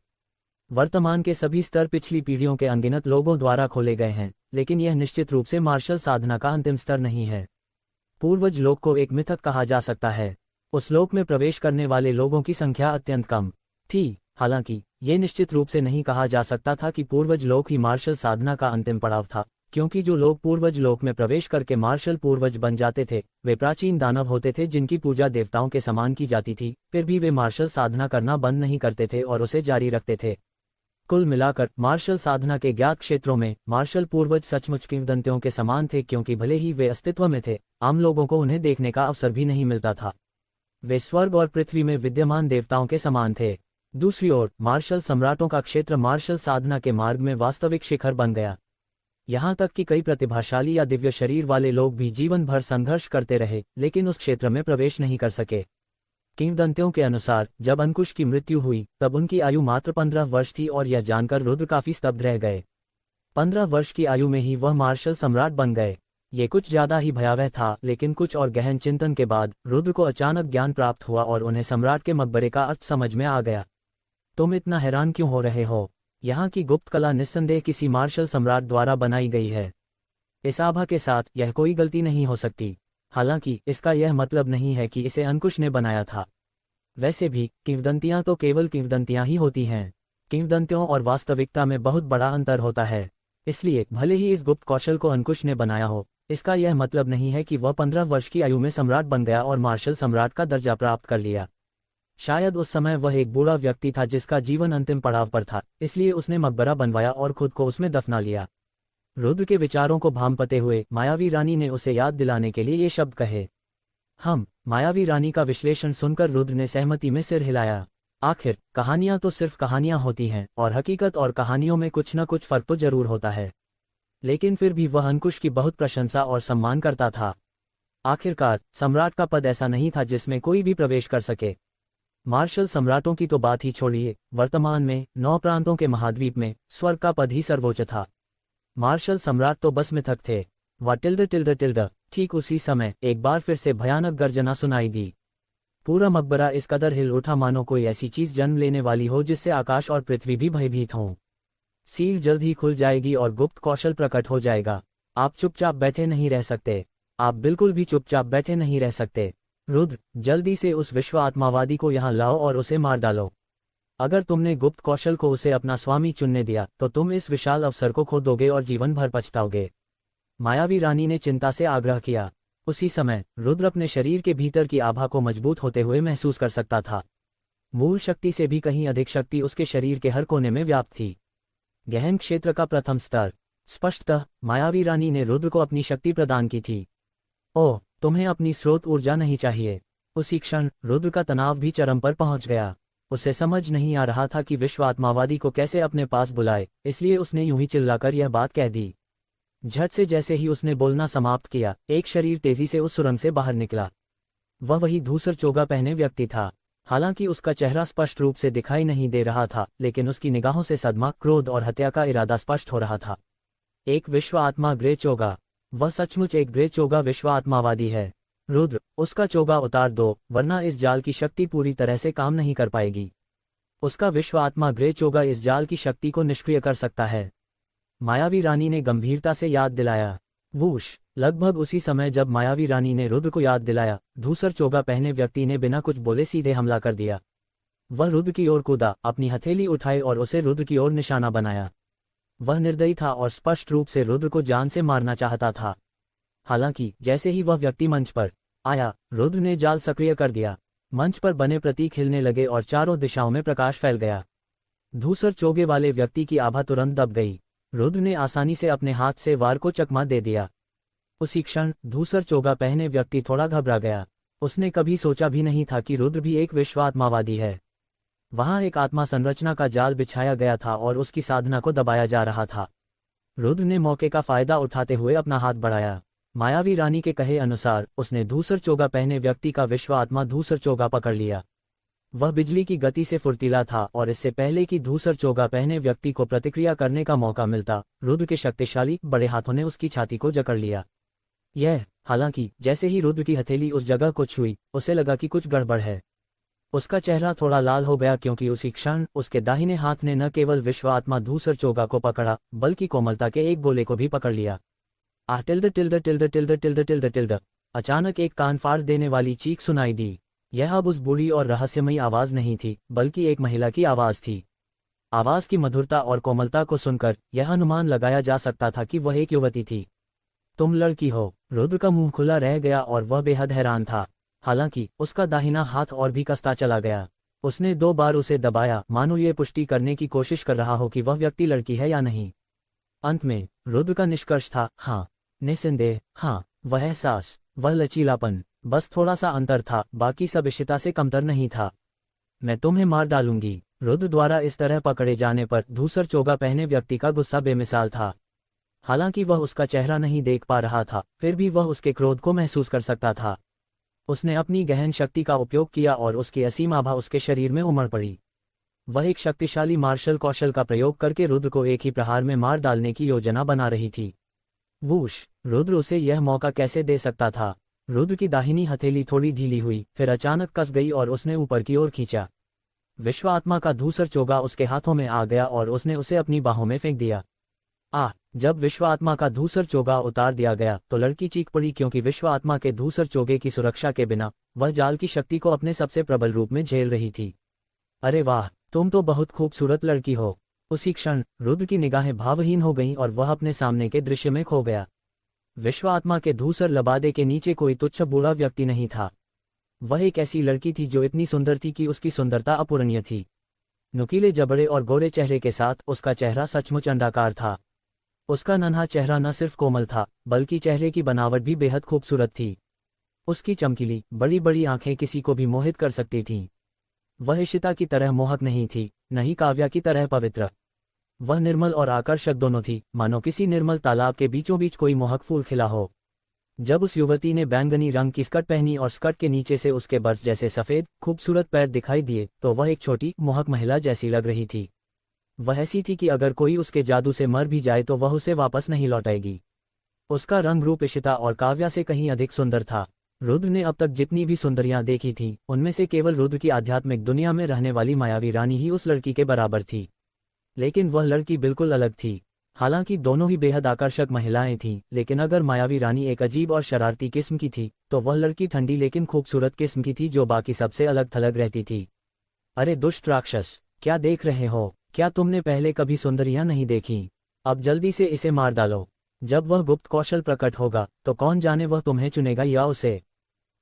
वर्तमान के सभी स्तर पिछली पीढ़ियों के अनगिनत लोगों द्वारा खोले गए हैं, लेकिन यह निश्चित रूप से मार्शल साधना का अंतिम स्तर नहीं है। पूर्वज लोक को एक मिथक कहा जा सकता है। उस लोक में प्रवेश करने वाले लोगों की संख्या अत्यंत कम थी। हालांकि ये निश्चित रूप से नहीं कहा जा सकता था कि पूर्वज लोक ही मार्शल साधना का अंतिम पड़ाव था, क्योंकि जो लोग पूर्वज लोक में प्रवेश करके मार्शल पूर्वज बन जाते थे वे प्राचीन दानव होते थे जिनकी पूजा देवताओं के समान की जाती थी। फिर भी वे मार्शल साधना करना बंद नहीं करते थे और उसे जारी रखते थे। कुल मिलाकर मार्शल साधना के ज्ञात क्षेत्रों में मार्शल पूर्वज सचमुच किंवदंतियों के समान थे, क्योंकि भले ही वे अस्तित्व में थे, आम लोगों को उन्हें देखने का अवसर भी नहीं मिलता था। वे स्वर्ग और पृथ्वी में विद्यमान देवताओं के समान थे। दूसरी ओर मार्शल सम्राटों का क्षेत्र मार्शल साधना के मार्ग में वास्तविक शिखर बन गया। यहाँ तक कि कई प्रतिभाशाली या दिव्य शरीर वाले लोग भी जीवन भर संघर्ष करते रहे, लेकिन उस क्षेत्र में प्रवेश नहीं कर सके। किंवदंतियों के अनुसार जब अंकुश की मृत्यु हुई तब उनकी आयु मात्र 15 वर्ष थी, और यह जानकर रुद्र काफी स्तब्ध रह गए। 15 वर्ष की आयु में ही वह मार्शल सम्राट बन गए। ये कुछ ज्यादा ही भयावह था, लेकिन कुछ और गहन चिंतन के बाद रुद्र को अचानक ज्ञान प्राप्त हुआ और उन्हें सम्राट के मकबरे का अर्थ समझ में आ गया। तुम इतना हैरान क्यों हो रहे हो? यहाँ की गुप्त कला निस्संदेह किसी मार्शल सम्राट द्वारा बनाई गई है। इस आभा के साथ यह कोई गलती नहीं हो सकती। हालांकि इसका यह मतलब नहीं है कि इसे अंकुश ने बनाया था। वैसे भी किंवदंतियां तो केवल किंवदंतियां ही होती हैं। किंवदंतियों और वास्तविकता में बहुत बड़ा अंतर होता है। इसलिए भले ही इस गुप्त कौशल को अंकुश ने बनाया हो, इसका यह मतलब नहीं है कि वह 15 वर्ष की आयु में सम्राट बन गया और मार्शल सम्राट का दर्जा प्राप्त कर लिया। शायद उस समय वह एक बूढ़ा व्यक्ति था जिसका जीवन अंतिम पड़ाव पर था, इसलिए उसने मकबरा बनवाया और खुद को उसमें दफना लिया। रुद्र के विचारों को भांपते हुए मायावी रानी ने उसे याद दिलाने के लिए ये शब्द कहे। मायावी रानी का विश्लेषण सुनकर रुद्र ने सहमति में सिर हिलाया। आखिर कहानियां तो सिर्फ कहानियां होती हैं, और हकीकत और कहानियों में कुछ न कुछ फर्क तो जरूर होता है। लेकिन फिर भी वह अंकुश की बहुत प्रशंसा और सम्मान करता था। आखिरकार सम्राट का पद ऐसा नहीं था जिसमें कोई भी प्रवेश कर सके। मार्शल सम्राटों की तो बात ही छोड़िए, वर्तमान में 9 प्रांतों के महाद्वीप में स्वर्ग का पद ही सर्वोच्च था। मार्शल सम्राट तो बस मिथक थे। टिल्ड। ठीक उसी समय एक बार फिर से भयानक गर्जना सुनाई दी। पूरा मकबरा इस कदर हिल उठा मानो कोई ऐसी चीज जन्म लेने वाली हो जिससे आकाश और पृथ्वी भी भयभीत हों। सील जल्द ही खुल जाएगी और गुप्त कौशल प्रकट हो जाएगा। आप चुपचाप बैठे नहीं रह सकते। आप बिल्कुल भी चुपचाप बैठे नहीं रह सकते। रुद्र, जल्दी से उस विश्व आत्मावादी को यहाँ लाओ और उसे मार डालो। अगर तुमने गुप्त कौशल को उसे अपना स्वामी चुनने दिया तो तुम इस विशाल अवसर को खो दोगे और जीवन भर पछताओगे। मायावी रानी ने चिंता से आग्रह किया। उसी समय रुद्र अपने शरीर के भीतर की आभा को मजबूत होते हुए महसूस कर सकता था। मूल शक्ति से भी कहीं अधिक शक्ति उसके शरीर के हर कोने में व्याप्त थी। गहन क्षेत्र का प्रथम स्तर। स्पष्टतः मायावी रानी ने रुद्र को अपनी शक्ति प्रदान की थी। ओह, तुम्हें अपनी स्रोत ऊर्जा नहीं चाहिए। उसी क्षण रुद्र का तनाव भी चरम पर पहुंच गया। उसे समझ नहीं आ रहा था कि विश्व आत्मावादी को कैसे अपने पास बुलाए, इसलिए उसने यूं ही चिल्लाकर यह बात कह दी। झट से जैसे ही उसने बोलना समाप्त किया, एक शरीर तेजी से उस सुरंग से बाहर निकला। वह वही धूसर चोगा पहने व्यक्ति था। हालांकि उसका चेहरा स्पष्ट रूप से दिखाई नहीं दे रहा था, लेकिन उसकी निगाहों से सदमा, क्रोध और हत्या का इरादा स्पष्ट हो रहा था। एक विश्व आत्मा ग्रे चोगा। वह सचमुच एक ग्रे चोगा विश्व आत्मावादी है। रुद्र, उसका चोगा उतार दो, वरना इस जाल की शक्ति पूरी तरह से काम नहीं कर पाएगी। उसका विश्व आत्मा ग्रे चोगा इस जाल की शक्ति को निष्क्रिय कर सकता है। मायावी रानी ने गंभीरता से याद दिलाया। वूश, लगभग उसी समय जब मायावी रानी ने रुद्र को याद दिलाया, धूसर चोगा पहने व्यक्ति ने बिना कुछ बोले सीधे हमला कर दिया। वह रुद्र की ओर कूदा, अपनी हथेली उठाई और उसे रुद्र की ओर निशाना बनाया। वह निर्दयी था और स्पष्ट रूप से रुद्र को जान से मारना चाहता था। हालांकि जैसे ही वह व्यक्ति मंच पर आया, रुद्र ने जाल सक्रिय कर दिया। मंच पर बने प्रतीक हिलने लगे और चारों दिशाओं में प्रकाश फैल गया। धूसर चोगे वाले व्यक्ति की आभा तुरंत दब गई। रुद्र ने आसानी से अपने हाथ से वार को चकमा दे दिया। उसी क्षण धूसर चोगा पहने व्यक्ति थोड़ा घबरा गया। उसने कभी सोचा भी नहीं था कि रुद्र भी एक विश्व आत्मावादी है। वहां एक आत्मा संरचना का जाल बिछाया गया था और उसकी साधना को दबाया जा रहा था। रुद्र ने मौके का फायदा उठाते हुए अपना हाथ बढ़ाया। मायावी रानी के कहे अनुसार उसने धूसर चोगा पहने व्यक्ति का विश्व आत्मा धूसर चोगा पकड़ लिया। वह बिजली की गति से फुर्तीला था और इससे पहले कि धूसर चोगा पहने व्यक्ति को प्रतिक्रिया करने का मौका मिलता, रुद्र के शक्तिशाली बड़े हाथों ने उसकी छाती को जकड़ लिया। हालांकि जैसे ही रुद्र की हथेली उस जगह को छुई, उसे लगा कि कुछ गड़बड़ है। उसका चेहरा थोड़ा लाल हो गया क्योंकि उसी क्षण उसके दाहिने हाथ ने न केवल विश्व आत्मा धूसर चोगा को पकड़ा, बल्कि कोमलता के एक गोले को भी पकड़ लिया। आह tilde tilde tilde tilde tilde tilde tilde. अचानक एक कान फाड़ देने वाली चीख सुनाई दी। यह अब उस बूढ़ी और रहस्यमयी आवाज नहीं थी, बल्कि एक महिला की आवाज थी। आवाज की मधुरता और कोमलता को सुनकर यह अनुमान लगाया जा सकता था कि वह एक युवती थी। तुम लड़की हो? रुद्र का मुंह खुला रह गया और वह बेहद हैरान था। हालांकि उसका दाहिना हाथ और भी कसता चला गया। उसने 2 बार उसे दबाया, मानो ये पुष्टि करने की कोशिश कर रहा हो कि वह व्यक्ति लड़की है या नहीं। अंत में रुद्र का निष्कर्ष था, हाँ, निस्संदेह, हाँ। वह एहसास, वह लचीलापन, बस थोड़ा सा अंतर था, बाकी सब इशिता से कमतर नहीं था। मैं तुम्हें मार डालूंगी। रुद्र द्वारा इस तरह पकड़े जाने पर धूसर चोगा पहने व्यक्ति का गुस्सा बेमिसाल था। हालांकि वह उसका चेहरा नहीं देख पा रहा था, फिर भी वह उसके क्रोध को महसूस कर सकता था। उसने अपनी गहन शक्ति का उपयोग किया और उसकी असीम आभा उसके शरीर में उमड़ पड़ी। वह एक शक्तिशाली मार्शल कौशल का प्रयोग करके रुद्र को एक ही प्रहार में मार डालने की योजना बना रही थी। वूश! रुद्र उसे यह मौका कैसे दे सकता था? रुद्र की दाहिनी हथेली थोड़ी ढीली हुई, फिर अचानक कस गई और उसने ऊपर की ओर खींचा। विश्व आत्मा का धूसर चोगा उसके हाथों में आ गया और उसने उसे अपनी बाहों में फेंक दिया। आह! जब विश्व आत्मा का धूसर चोगा उतार दिया गया तो लड़की चीख पड़ी, क्योंकि विश्व आत्मा के धूसर चोगे की सुरक्षा के बिना वह जाल की शक्ति को अपने सबसे प्रबल रूप में झेल रही थी। अरे वाह, तुम तो बहुत खूबसूरत लड़की हो। उसी क्षण रुद्र की निगाहें भावहीन हो गईं और वह अपने सामने के दृश्य में खो गया। विश्व आत्मा के धूसर लबादे के नीचे कोई तुच्छ बूढ़ा व्यक्ति नहीं था। वह एक ऐसी लड़की थी जो इतनी सुंदर थी कि उसकी सुंदरता अपूरणीय थी। नुकीले जबड़े और गोरे चेहरे के साथ उसका चेहरा सचमुच अंडाकार था। उसका नन्हा चेहरा न सिर्फ कोमल था, बल्कि चेहरे की बनावट भी बेहद खूबसूरत थी। उसकी चमकीली बड़ी बड़ी आंखें किसी को भी मोहित कर सकती थीं। वह इशिता की तरह मोहक नहीं थी, न ही काव्या की तरह पवित्र। वह निर्मल और आकर्षक दोनों थी, मानो किसी निर्मल तालाब के बीचों बीच कोई मोहक फूल खिला हो। जब उस युवती ने बैंगनी रंग की स्कर्ट पहनी और स्कर्ट के नीचे से उसके बर्फ जैसे सफेद खूबसूरत पैर दिखाई दिए, तो वह एक छोटी मोहक महिला जैसी लग रही थी। वह ऐसी थी कि अगर कोई उसके जादू से मर भी जाए तो वह उसे वापस नहीं लौटाएगी। उसका रंग रूप इशिता और काव्या से कहीं अधिक सुंदर था। रुद्र ने अब तक जितनी भी सुंदरियां देखी थीं, उनमें से केवल रुद्र की आध्यात्मिक दुनिया में रहने वाली मायावी रानी ही उस लड़की के बराबर थी। लेकिन वह लड़की बिल्कुल अलग थी। हालांकि दोनों ही बेहद आकर्षक महिलाएं थीं, लेकिन अगर मायावी रानी एक अजीब और शरारती किस्म की थी, तो वह लड़की ठंडी लेकिन खूबसूरत किस्म की थी, जो बाकी सबसे अलग थलग रहती थी। अरे दुष्ट राक्षस, क्या देख रहे हो? क्या तुमने पहले कभी सुंदरियां नहीं देखीं? अब जल्दी से इसे मार डालो। जब वह गुप्त कौशल प्रकट होगा तो कौन जाने वह तुम्हें चुनेगा या उसे।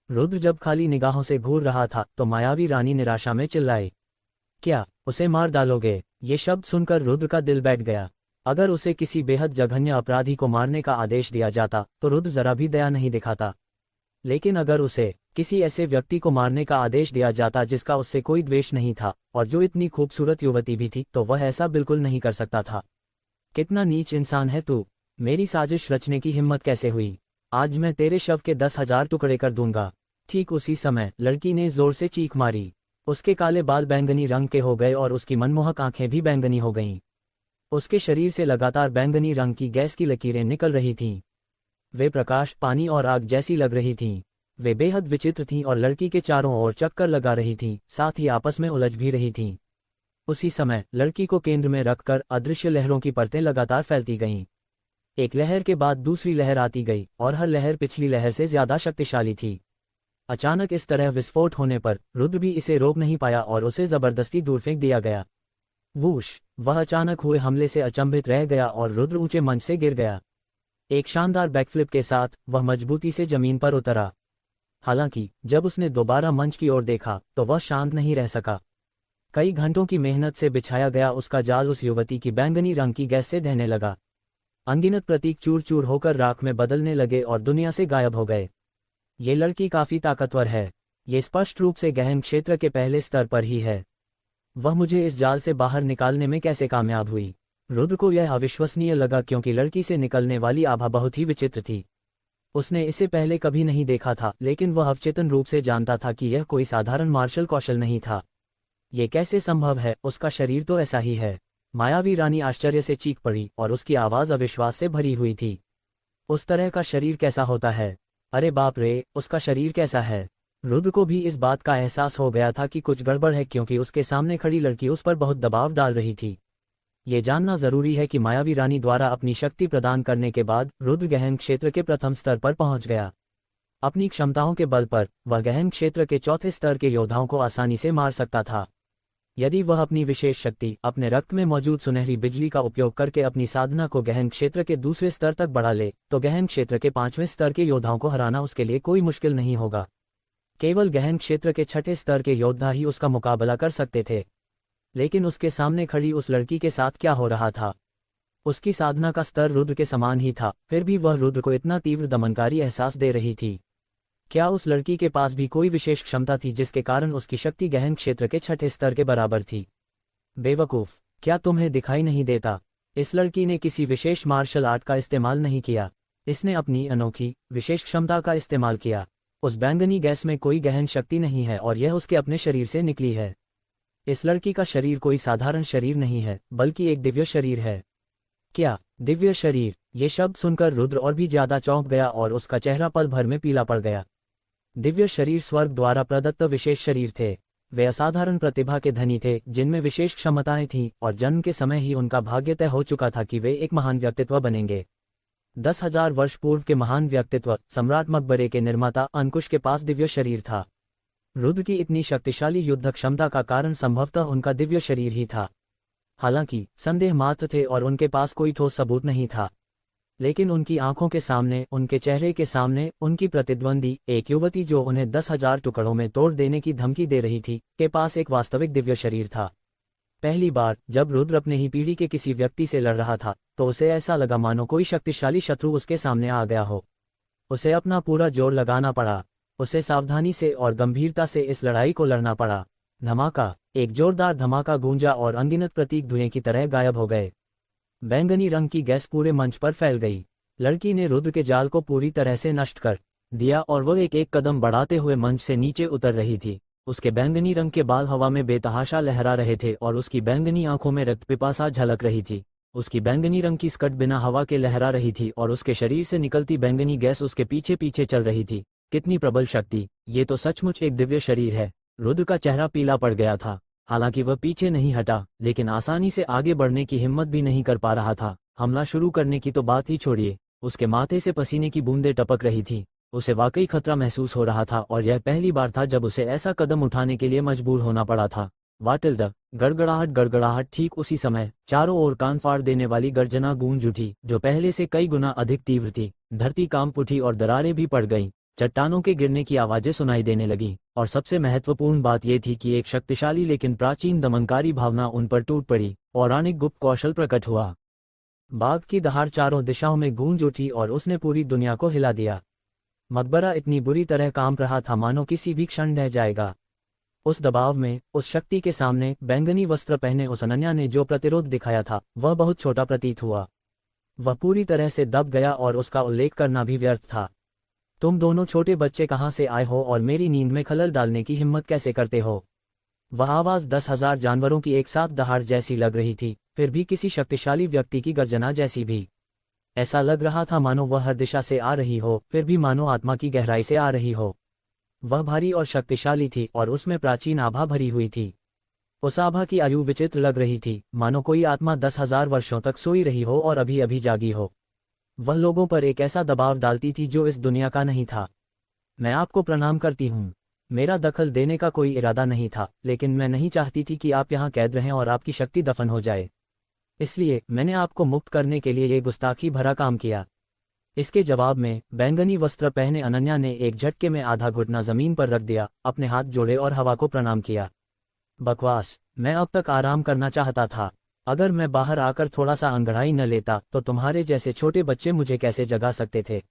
रुद्र जब खाली निगाहों से घूर रहा था तो मायावी रानी निराशा में चिल्लाई, क्या उसे मार डालोगे? ये शब्द सुनकर रुद्र का दिल बैठ गया। अगर उसे किसी बेहद जघन्य अपराधी को मारने का आदेश दिया जाता तो रुद्र जरा भी दया नहीं दिखाता। लेकिन अगर उसे किसी ऐसे व्यक्ति को मारने का आदेश दिया जाता जिसका उससे कोई द्वेष नहीं था और जो इतनी खूबसूरत युवती भी थी, तो वह ऐसा बिल्कुल नहीं कर सकता था। कितना नीच इंसान है तू! मेरी साजिश रचने की हिम्मत कैसे हुई? आज मैं तेरे शव के 10,000 टुकड़े कर दूंगा। ठीक उसी समय लड़की ने जोर से चीख मारी। उसके काले बाल बैंगनी रंग के हो गए और उसकी मनमोहक आंखें भी बैंगनी हो गईं। उसके शरीर से लगातार बैंगनी रंग की गैस की लकीरें निकल रही थीं। वे प्रकाश, पानी और आग जैसी लग रही थीं। वे बेहद विचित्र थीं और लड़की के चारों ओर चक्कर लगा रही थीं, साथ ही आपस में उलझ भी रही थीं। उसी समय लड़की को केंद्र में रखकर अदृश्य लहरों की परतें लगातार फैलती गईं। एक लहर के बाद दूसरी लहर आती गई और हर लहर पिछली लहर से ज्यादा शक्तिशाली थी। अचानक इस तरह विस्फोट होने पर रुद्र भी इसे रोक नहीं पाया और उसे जबरदस्ती दूर फेंक दिया गया। वूश! वह अचानक हुए हमले से अचंभित रह गया और रुद्र ऊंचे मंच से गिर गया। एक शानदार बैकफ्लिप के साथ वह मजबूती से जमीन पर उतरा। हालांकि जब उसने दोबारा मंच की ओर देखा तो वह शांत नहीं रह सका। कई घंटों की मेहनत से बिछाया गया उसका जाल उस युवती की बैंगनी रंग की गैस से ढहने लगा। अनगिनत प्रतीक चूर चूर होकर राख में बदलने लगे और दुनिया से गायब हो गए। ये लड़की काफी ताकतवर है। ये स्पष्ट रूप से गहन क्षेत्र के पहले स्तर पर ही है। वह मुझे इस जाल से बाहर निकालने में कैसे कामयाब हुई? रुद्र को यह अविश्वसनीय लगा, क्योंकि लड़की से निकलने वाली आभा बहुत ही विचित्र थी। उसने इसे पहले कभी नहीं देखा था, लेकिन वह अवचेतन रूप से जानता था कि यह कोई साधारण मार्शल कौशल नहीं था। ये कैसे संभव है? उसका शरीर तो ऐसा ही है। मायावी रानी आश्चर्य से चीख पड़ी और उसकी आवाज अविश्वास से भरी हुई थी। उस तरह का शरीर कैसा होता है? अरे बाप रे, उसका शरीर कैसा है? रुद्र को भी इस बात का एहसास हो गया था कि कुछ गड़बड़ है, क्योंकि उसके सामने खड़ी लड़की उस पर बहुत दबाव डाल रही थी। ये जानना जरूरी है कि मायावी रानी द्वारा अपनी शक्ति प्रदान करने के बाद रुद्र गहन क्षेत्र के प्रथम स्तर पर पहुंच गया। अपनी क्षमताओं के बल पर वह गहन क्षेत्र के चौथे स्तर के योद्धाओं को आसानी से मार सकता था। यदि वह अपनी विशेष शक्ति, अपने रक्त में मौजूद सुनहरी बिजली का उपयोग करके अपनी साधना को गहन क्षेत्र के दूसरे स्तर तक बढ़ा ले, तो गहन क्षेत्र के 5वें स्तर के योद्धाओं को हराना उसके लिए कोई मुश्किल नहीं होगा। केवल गहन क्षेत्र के 6ठे स्तर के योद्धा ही उसका मुकाबला कर सकते थे। लेकिन उसके सामने खड़ी उस लड़की के साथ क्या हो रहा था? उसकी साधना का स्तर रुद्र के समान ही था, फिर भी वह रुद्र को इतना तीव्र दमनकारी एहसास दे रही थी। क्या उस लड़की के पास भी कोई विशेष क्षमता थी जिसके कारण उसकी शक्ति गहन क्षेत्र के 6ठे स्तर के बराबर थी? बेवकूफ, क्या तुम्हें दिखाई नहीं देता? इस लड़की ने किसी विशेष मार्शल आर्ट का इस्तेमाल नहीं किया। इसने अपनी अनोखी विशेष क्षमता का इस्तेमाल किया। उस बैंगनी गैस में कोई गहन शक्ति नहीं है और यह उसके अपने शरीर से निकली है। इस लड़की का शरीर कोई साधारण शरीर नहीं है, बल्कि एक दिव्य शरीर है। क्या दिव्य शरीर? ये शब्द सुनकर रुद्र और भी ज्यादा चौंक गया और उसका चेहरा पल भर में पीला पड़ गया। दिव्य शरीर स्वर्ग द्वारा प्रदत्त विशेष शरीर थे। वे असाधारण प्रतिभा के धनी थे, जिनमें विशेष क्षमताएं थीं, और जन्म के समय ही उनका भाग्य तय हो चुका था कि वे एक महान व्यक्तित्व बनेंगे। 10,000 वर्ष पूर्व के महान व्यक्तित्व सम्राट मकबरे के निर्माता अंकुश के पास दिव्य शरीर था। रुद्र की इतनी शक्तिशाली युद्ध क्षमता का कारण संभवतः उनका दिव्य शरीर ही था। हालांकि संदेह मात्र थे और उनके पास कोई ठोस सबूत नहीं था, लेकिन उनकी आंखों के सामने, उनके चेहरे के सामने, उनकी प्रतिद्वंदी, एक युवती जो उन्हें 10,000 टुकड़ों में तोड़ देने की धमकी दे रही थी, के पास एक वास्तविक दिव्य शरीर था। पहली बार जब रुद्र अपने ही पीढ़ी के किसी व्यक्ति से लड़ रहा था, तो उसे ऐसा लगा मानो कोई शक्तिशाली शत्रु उसके सामने आ गया हो। उसे अपना पूरा जोर लगाना पड़ा। उसे सावधानी से और गंभीरता से इस लड़ाई को लड़ना पड़ा। धमाका, एक जोरदार धमाका गूंजा और अनगिनत प्रतीक धुएं की तरह गायब हो गए। बैंगनी रंग की गैस पूरे मंच पर फैल गई। लड़की ने रुद्र के जाल को पूरी तरह से नष्ट कर दिया और वह एक एक कदम बढ़ाते हुए मंच से नीचे उतर रही थी। उसके बैंगनी रंग के बाल हवा में बेतहाशा लहरा रहे थे और उसकी बैंगनी आंखों में रक्त पिपासा झलक रही थी। उसकी बैंगनी रंग की स्कर्ट बिना हवा के लहरा रही थी और उसके शरीर से निकलती बैंगनी गैस उसके पीछे पीछे चल रही थी। कितनी प्रबल शक्ति! ये तो सचमुच एक दिव्य शरीर है। रुद्र का चेहरा पीला पड़ गया था। हालांकि वह पीछे नहीं हटा, लेकिन आसानी से आगे बढ़ने की हिम्मत भी नहीं कर पा रहा था। हमला शुरू करने की तो बात ही छोड़िए, उसके माथे से पसीने की बूंदें टपक रही थी। उसे वाकई खतरा महसूस हो रहा था और यह पहली बार था जब उसे ऐसा कदम उठाने के लिए मजबूर होना पड़ा था। वाटिल्ड, गड़गड़ाहट। ठीक उसी समय चारों ओर कान फाड़ देने वाली गर्जना गूंज उठी, जो पहले से कई गुना अधिक तीव्र थी। धरती कांप उठी और दरारें भी पड़ गईं। चट्टानों के गिरने की आवाजें सुनाई देने लगीं, और सबसे महत्वपूर्ण बात यह थी कि एक शक्तिशाली लेकिन प्राचीन दमनकारी भावना उन पर टूट पड़ी। पौराणिक गुप्त कौशल प्रकट हुआ। बाघ की दहाड़ चारों दिशाओं में गूंज उठी और उसने पूरी दुनिया को हिला दिया। मकबरा इतनी बुरी तरह कांप रहा था मानो किसी भी क्षण ढह जाएगा। उस दबाव में, उस शक्ति के सामने, बैंगनी वस्त्र पहने उस अनन्या ने जो प्रतिरोध दिखाया था, वह बहुत छोटा प्रतीत हुआ। वह पूरी तरह से दब गया और उसका उल्लेख करना भी व्यर्थ था। तुम दोनों छोटे बच्चे कहाँ से आए हो और मेरी नींद में खलल डालने की हिम्मत कैसे करते हो? वह आवाज 10,000 जानवरों की एक साथ दहाड़ जैसी लग रही थी, फिर भी किसी शक्तिशाली व्यक्ति की गर्जना जैसी भी। ऐसा लग रहा था मानो वह हर दिशा से आ रही हो, फिर भी मानो आत्मा की गहराई से आ रही हो। वह भारी और शक्तिशाली थी और उसमें प्राचीन आभा भरी हुई थी। उस आभा की आयु विचित्र लग रही थी, मानो कोई आत्मा 10,000 वर्षों तक सोई रही हो और अभी अभी जागी हो। वह लोगों पर एक ऐसा दबाव डालती थी जो इस दुनिया का नहीं था। मैं आपको प्रणाम करती हूँ। मेरा दखल देने का कोई इरादा नहीं था, लेकिन मैं नहीं चाहती थी कि आप यहाँ कैद रहें और आपकी शक्ति दफन हो जाए। इसलिए मैंने आपको मुक्त करने के लिए ये गुस्ताखी भरा काम किया। इसके जवाब में बैंगनी वस्त्र पहने अनन्या ने एक झटके में आधा घुटना जमीन पर रख दिया, अपने हाथ जोड़े और हवा को प्रणाम किया। बकवास, मैं अब तक आराम करना चाहता था। अगर मैं बाहर आकर थोड़ा सा अंगड़ाई न लेता तो तुम्हारे जैसे छोटे बच्चे मुझे कैसे जगा सकते थे?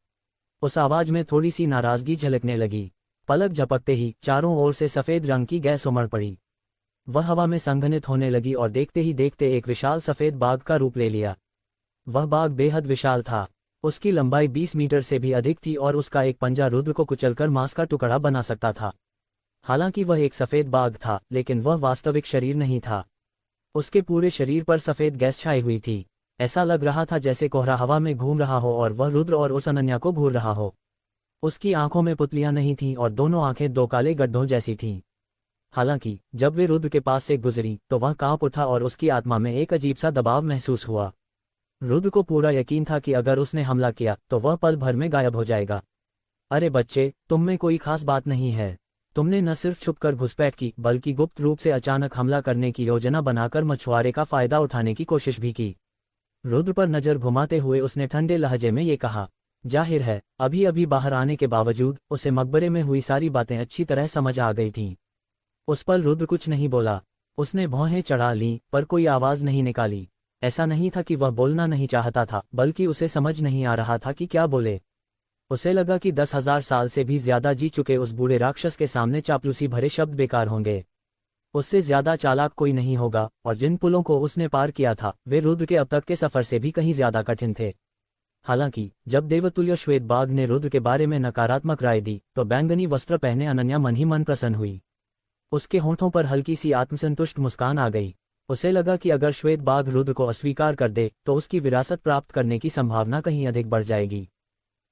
उस आवाज में थोड़ी सी नाराजगी झलकने लगी। पलक झपकते ही चारों ओर से सफेद रंग की गैस उमड़ पड़ी। वह हवा में संघनित होने लगी और देखते ही देखते एक विशाल सफेद बाघ का रूप ले लिया। वह बाघ बेहद विशाल था। उसकी लंबाई 20 मीटर से भी अधिक थी और उसका एक पंजा रुद्र को कुचलकर मांस का टुकड़ा बना सकता था। हालांकि वह एक सफेद बाघ था, लेकिन वह वास्तविक शरीर नहीं था। उसके पूरे शरीर पर सफेद गैस छाई हुई थी। ऐसा लग रहा था जैसे कोहरा हवा में घूम रहा हो और वह रुद्र और उस अनन्या को घूर रहा हो। उसकी आंखों में पुतलियां नहीं थीं और दोनों आंखें दो काले गड्ढों जैसी थीं। हालांकि जब वे रुद्र के पास से गुजरी तो वह कांप उठा और उसकी आत्मा में एक अजीब सा दबाव महसूस हुआ। रुद्र को पूरा यकीन था कि अगर उसने हमला किया तो वह पल भर में गायब हो जाएगा। अरे बच्चे, तुम में कोई खास बात नहीं है। तुमने न सिर्फ छुपकर घुसपैठ की बल्कि गुप्त रूप से अचानक हमला करने की योजना बनाकर मछुआरे का फायदा उठाने की कोशिश भी की। रुद्र पर नजर घुमाते हुए उसने ठंडे लहजे में ये कहा। जाहिर है अभी अभी बाहर आने के बावजूद उसे मकबरे में हुई सारी बातें अच्छी तरह समझ आ गई थीं। उस पर रुद्र कुछ नहीं बोला। उसने भौहें चढ़ा लीं पर कोई आवाज नहीं निकाली। ऐसा नहीं था कि वह बोलना नहीं चाहता था, बल्कि उसे समझ नहीं आ रहा था कि क्या बोले। उसे लगा कि 10,000 साल से भी ज्यादा जी चुके उस बूढ़े राक्षस के सामने चापलूसी भरे शब्द बेकार होंगे। उससे ज्यादा चालाक कोई नहीं होगा, और जिन पुलों को उसने पार किया था वे रुद्र के अब तक के सफर से भी कहीं ज्यादा कठिन थे। हालांकि जब देवतुल्य श्वेत बाघ ने रुद्र के बारे में नकारात्मक राय दी तो बैंगनी वस्त्र पहने अनन्या मन ही मन प्रसन्न हुई। उसके होंठों पर हल्की सी आत्मसंतुष्ट मुस्कान आ गई। उसे लगा कि अगर श्वेत बाघ रुद्र को अस्वीकार कर दे तो उसकी विरासत प्राप्त करने की संभावना कहीं अधिक बढ़ जाएगी।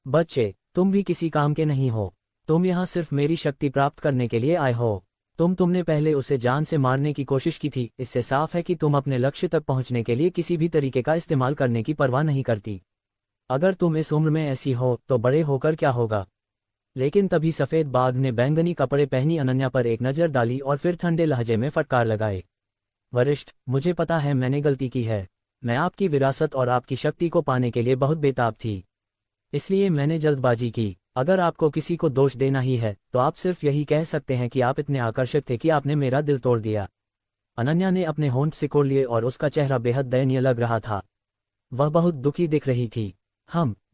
बच्चे, तुम भी किसी काम के नहीं हो। तुम यहाँ सिर्फ मेरी शक्ति प्राप्त करने के लिए आए हो। तुमने पहले उसे जान से मारने की कोशिश की थी। इससे साफ है कि तुम अपने लक्ष्य तक पहुंचने के लिए किसी भी तरीके का इस्तेमाल करने की परवाह नहीं करती। अगर तुम इस उम्र में ऐसी हो तो बड़े होकर क्या होगा। लेकिन तभी सफेद बाघ ने बैंगनी कपड़े पहनी अनन्या पर एक नजर डाली और फिर ठंडे लहजे में फटकार लगाए। वरिष्ठ, मुझे पता है मैंने गलती की है। मैं आपकी विरासत और आपकी शक्ति को पाने के लिए बहुत बेताब थी, इसलिए मैंने जल्दबाजी की। अगर आपको किसी को दोष देना ही है तो आप सिर्फ यही कह सकते हैं कि आप इतने आकर्षक थे कि आपने मेरा दिल तोड़ दिया। अनन्या ने अपने होंठ सिकोड़ लिए और उसका चेहरा बेहद दयनीय लग रहा था। वह बहुत दुखी दिख रही थी।